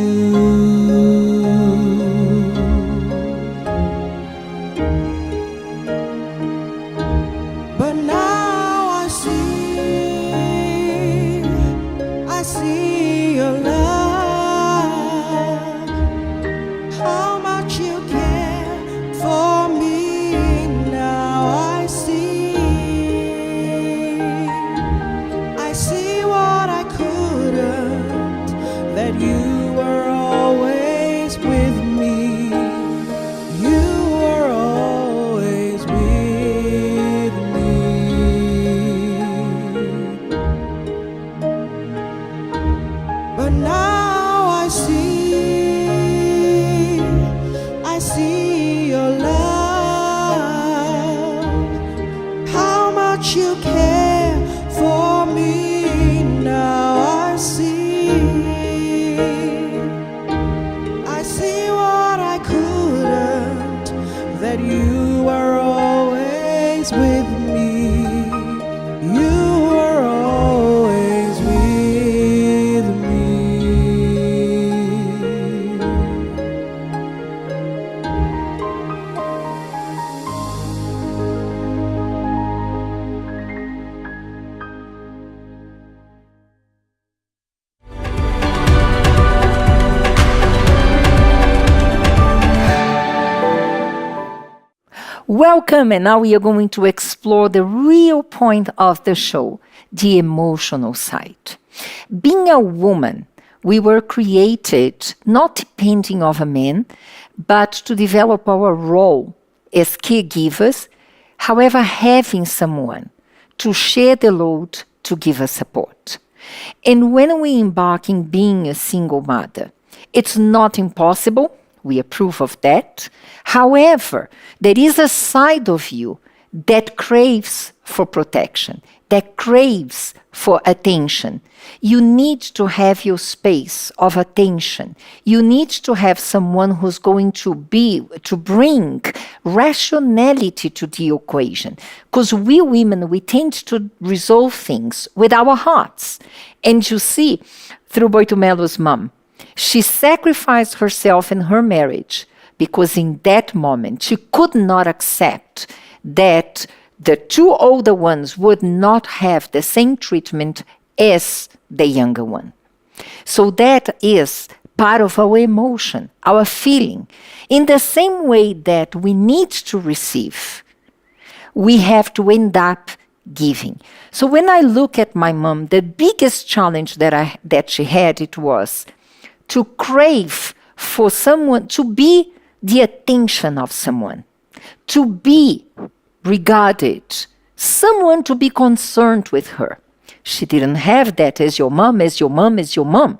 But now I see your love, how much you care for me. Now I see what I couldn't, that you were always with me. You were always with me. But now I see your love, how much you care for me. Now I see what I couldn't, that you were always with me. You were always with me. Welcome, and now we are going to explore the real point of the show, the emotional side. Being a woman, we were created not depending on a man, but to develop our role as caregivers, however, having someone to share the load, to give us support. And when we embark in being a single mother, it's not impossible. We approve of that. However, there is a side of you that craves for protection, that craves for attention. You need to have your space of attention. You need to have someone who's going to bring rationality to the equation. Because we women, we tend to resolve things with our hearts. And you see, through Boitumelo's mom, she sacrificed herself in her marriage because in that moment she could not accept that the two older ones would not have the same treatment as the younger one. So that is part of our emotion, our feeling. In the same way that we need to receive, we have to end up giving. So when I look at my mom, the biggest challenge that she had, it was to crave for someone, to be the attention of someone, to be regarded, someone to be concerned with her. She didn't have that as your mom, as your mom, as your mom.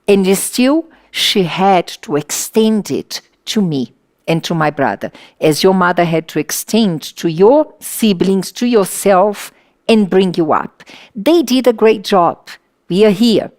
And still, she had to extend it to me and to my brother, as your mother had to extend to your siblings, to yourself, and bring you up. They did a great job. We are here.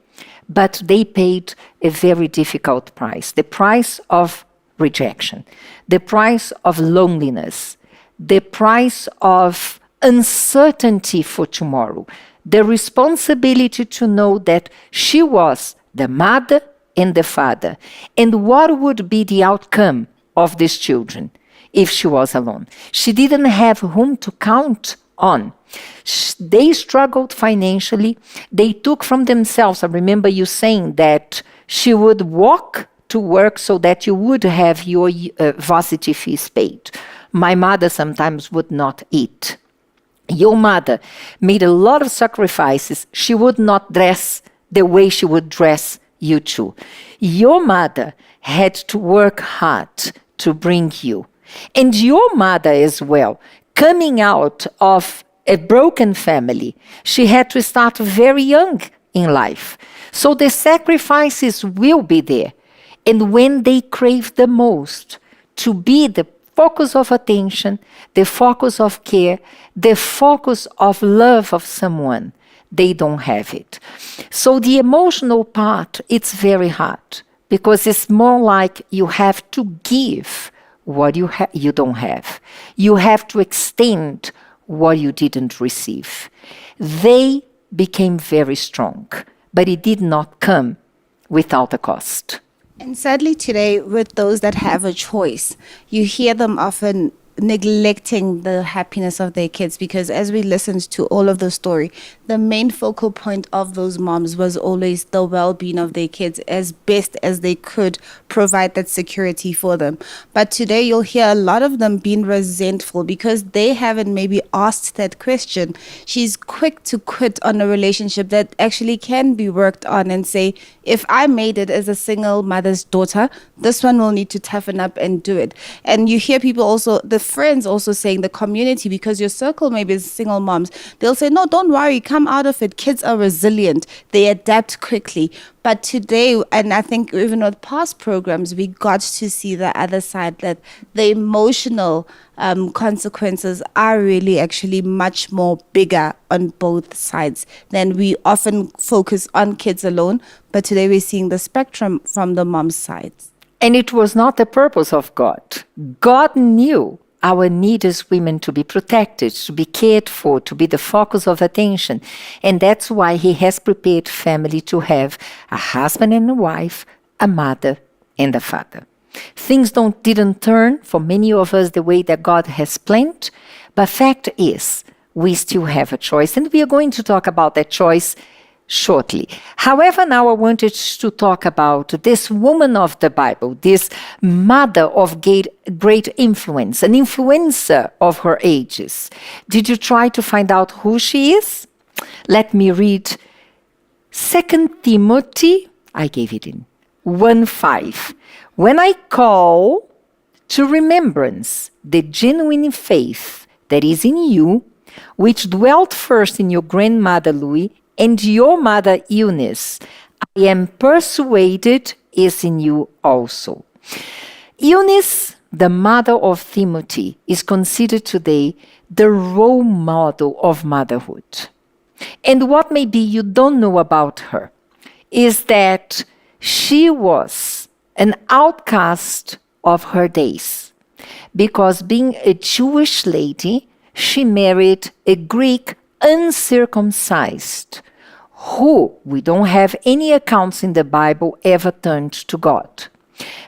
But they paid a very difficult price, the price of rejection, the price of loneliness, the price of uncertainty for tomorrow, the responsibility to know that she was the mother and the father, and what would be the outcome of these children if she was alone. She didn't have whom to count on. They struggled financially. They took from themselves. I remember you saying that she would walk to work so that you would have your varsity fees paid. My mother sometimes would not eat. Your mother made a lot of sacrifices. She would not dress the way she would dress you two. Your mother had to work hard to bring you. And your mother as well, coming out of a broken family, she had to start very young in life. So the sacrifices will be there. And when they crave the most to be the focus of attention, the focus of care, the focus of love of someone, they don't have it. So the emotional part, it's very hard because it's more like you have to give what you don't have. You have to extend what you didn't receive. They became very strong, but it did not come without a cost. And sadly today, with those that have a choice, you hear them often neglecting the happiness of their kids, because as we listened to all of the story, the main focal point of those moms was always the well-being of their kids, as best as they could provide that security for them. But today you'll hear a lot of them being resentful because they haven't maybe asked that question. She's quick to quit on a relationship that actually can be worked on and say, if I made it as a single mother's daughter, this one will need to toughen up and do it. And you hear people also, the friends also saying, the community, because your circle maybe is single moms, they'll say, no, don't worry, come out of it. Kids are resilient. They adapt quickly. But today, and I think even with past programs, we got to see the other side, that the emotional consequences are really actually much more bigger on both sides than we often focus on kids alone. But today we're seeing the spectrum from the mom's side. And it was not the purpose of God. God knew our need as women to be protected, to be cared for, to be the focus of attention. And that's why he has prepared family to have a husband and a wife, a mother and a father. Things didn't turn for many of us the way that God has planned, but fact is, we still have a choice, and we are going to talk about that choice shortly. However, now I wanted to talk about this woman of the Bible, this mother of great influence, an influencer of her ages. Did you try to find out who she is? Let me read 2 Timothy, I gave it in 1:5. When I call to remembrance the genuine faith that is in you, which dwelt first in your grandmother Louis and your mother Eunice, I am persuaded is in you also. Eunice, the mother of Timothy, is considered today the role model of motherhood. And what maybe you don't know about her is that she was an outcast of her days, because being a Jewish lady, she married a Greek uncircumcised, who we don't have any accounts in the Bible ever turned to God.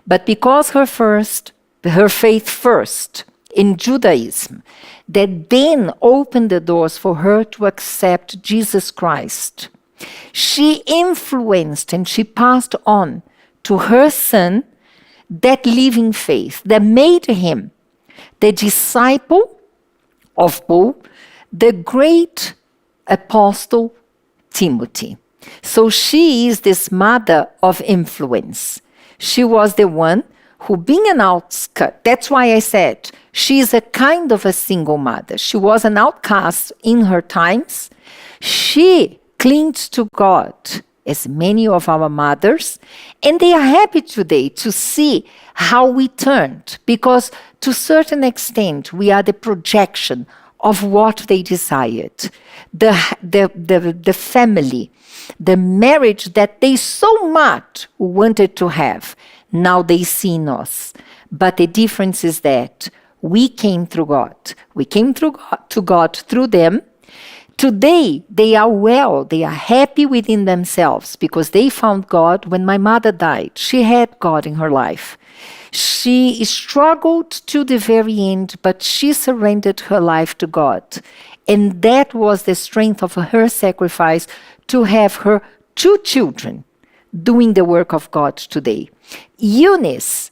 But because her faith first in Judaism, that then opened the doors for her to accept Jesus Christ, she influenced and she passed on to her son that living faith that made him the disciple of Paul, the great apostle Timothy. So she is this mother of influence. She was the one who, being an outcast, that's why I said she is a kind of a single mother. She was an outcast in her times. She clings to God, as many of our mothers, and they are happy today to see how we turned, because to a certain extent we are the projection of what they desired. The family, the marriage that they so much wanted to have, now they see in us. But the difference is that we came through God. We came to God through them. Today, they are well, they are happy within themselves because they found God when my mother died. She had God in her life. She struggled to the very end, but she surrendered her life to God. And that was the strength of her sacrifice to have her 2 children doing the work of God today. Eunice,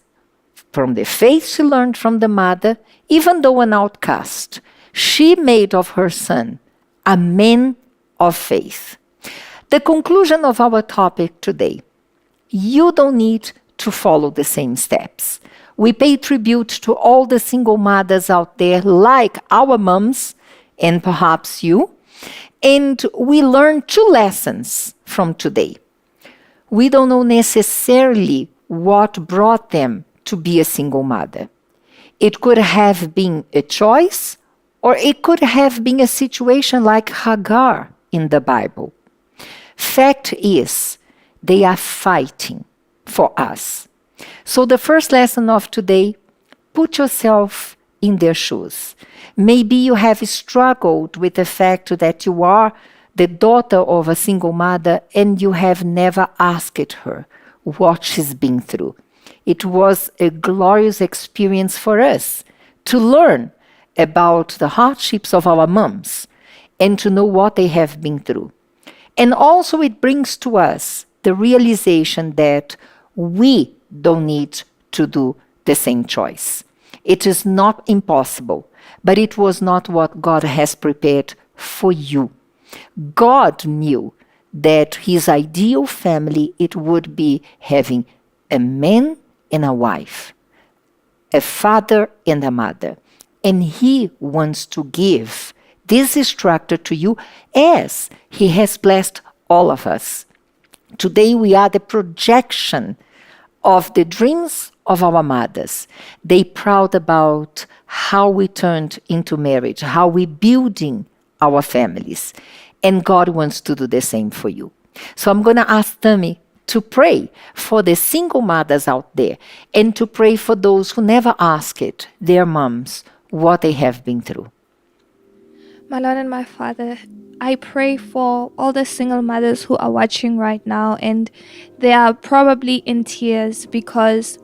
From the faith she learned from the mother, even though an outcast, she made of her son a man of faith. The conclusion of our topic today: you don't need to follow the same steps. We pay tribute to all the single mothers out there, like our moms, and perhaps you, and we learn two lessons from today. We don't know necessarily what brought them to be a single mother. It could have been a choice, or it could have been a situation like Hagar in the Bible. Fact is, they are fighting for us. So the first lesson of today: put yourself in their shoes. Maybe you have struggled with the fact that you are the daughter of a single mother and you have never asked her what she's been through. It was a glorious experience for us to learn about the hardships of our moms and to know what they have been through. And also it brings to us the realization that we don't need to do the same choice. It is not impossible, but it was not what God has prepared for you. God knew that his ideal family, it would be having a man and a wife, a father and a mother. And he wants to give this structure to you as he has blessed all of us. Today we are the projection of the dreams of our mothers. They proud about how we turned into marriage, how we building our families. And God wants to do the same for you. So I'm going to ask Tammy to pray for the single mothers out there and to pray for those who never asked their moms what they have been through. My Lord and my Father, I pray for all the single mothers who are watching right now, and they are probably in tears because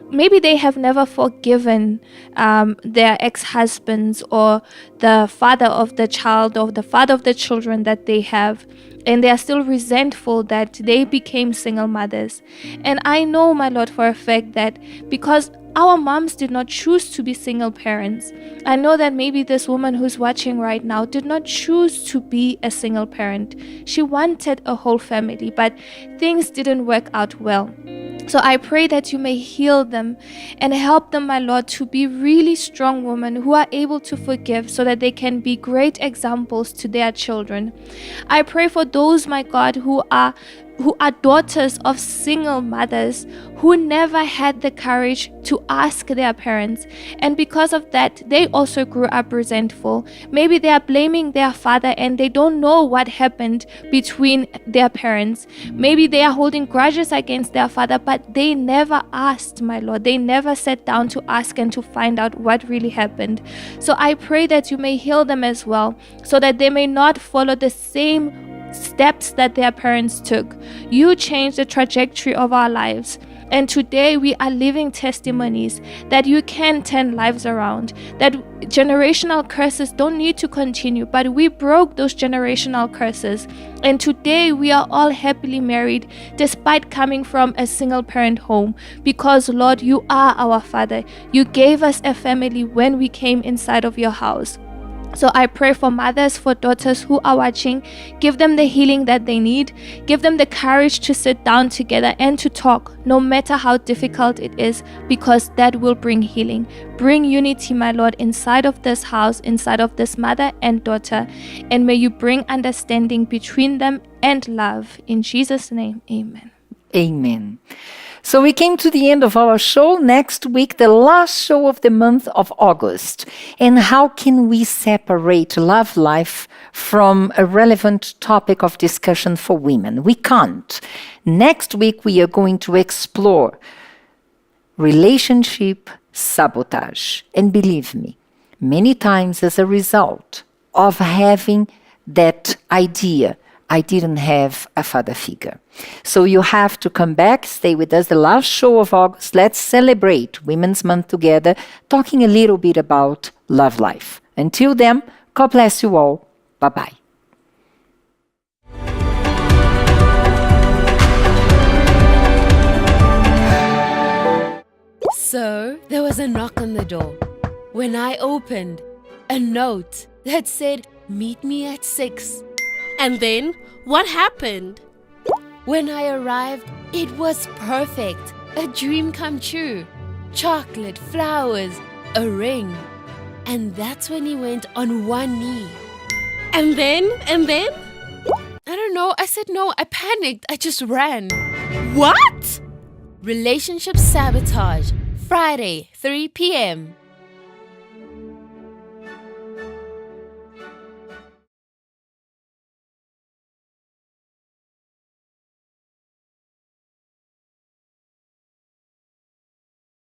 maybe they have never forgiven their ex-husbands or the father of the child or the father of the children that they have. And they are still resentful that they became single mothers. And I know, my Lord, for a fact that because our moms did not choose to be single parents, I know that maybe this woman who's watching right now did not choose to be a single parent. She wanted a whole family, but things didn't work out well. So I pray that you may heal them and help them, my Lord, to be really strong women who are able to forgive so that they can be great examples to their children. I pray for those, my God, who are daughters of single mothers who never had the courage to ask their parents, and because of that they also grew up resentful. Maybe they are blaming their father and they don't know what happened between their parents. Maybe they are holding grudges against their father, but they never asked, my Lord. They never sat down to ask and to find out what really happened. So I pray that you may heal them as well, so that they may not follow the same steps that their parents took. You changed the trajectory of our lives, and today we are living testimonies that you can turn lives around, that generational curses don't need to continue, but we broke those generational curses, and today we are all happily married despite coming from a single parent home, because Lord, you are our Father. You gave us a family when we came inside of your house. So I pray for mothers, for daughters who are watching. Give them the healing that they need. Give them the courage to sit down together and to talk, no matter how difficult it is, because that will bring healing. Bring unity, my Lord, inside of this house, inside of this mother and daughter. And may you bring understanding between them and love. In Jesus' name, amen. Amen. So we came to the end of our show. Next week, the last show of the month of August. And how can we separate love life from a relevant topic of discussion for women? We can't. Next week, we are going to explore relationship sabotage. And believe me, many times as a result of having that idea, I didn't have a father figure. So you have to come back, stay with us. The last show of August, let's celebrate Women's Month together, talking a little bit about love life. Until then, God bless you all. Bye-bye. So there was a knock on the door. When I opened, a note that said, "Meet me at 6." And then, what happened? When I arrived, it was perfect. A dream come true. Chocolate, flowers, a ring. And that's when he went on one knee. And then? I don't know. I said no. I panicked. I just ran. What? Relationship sabotage. Friday, 3 p.m.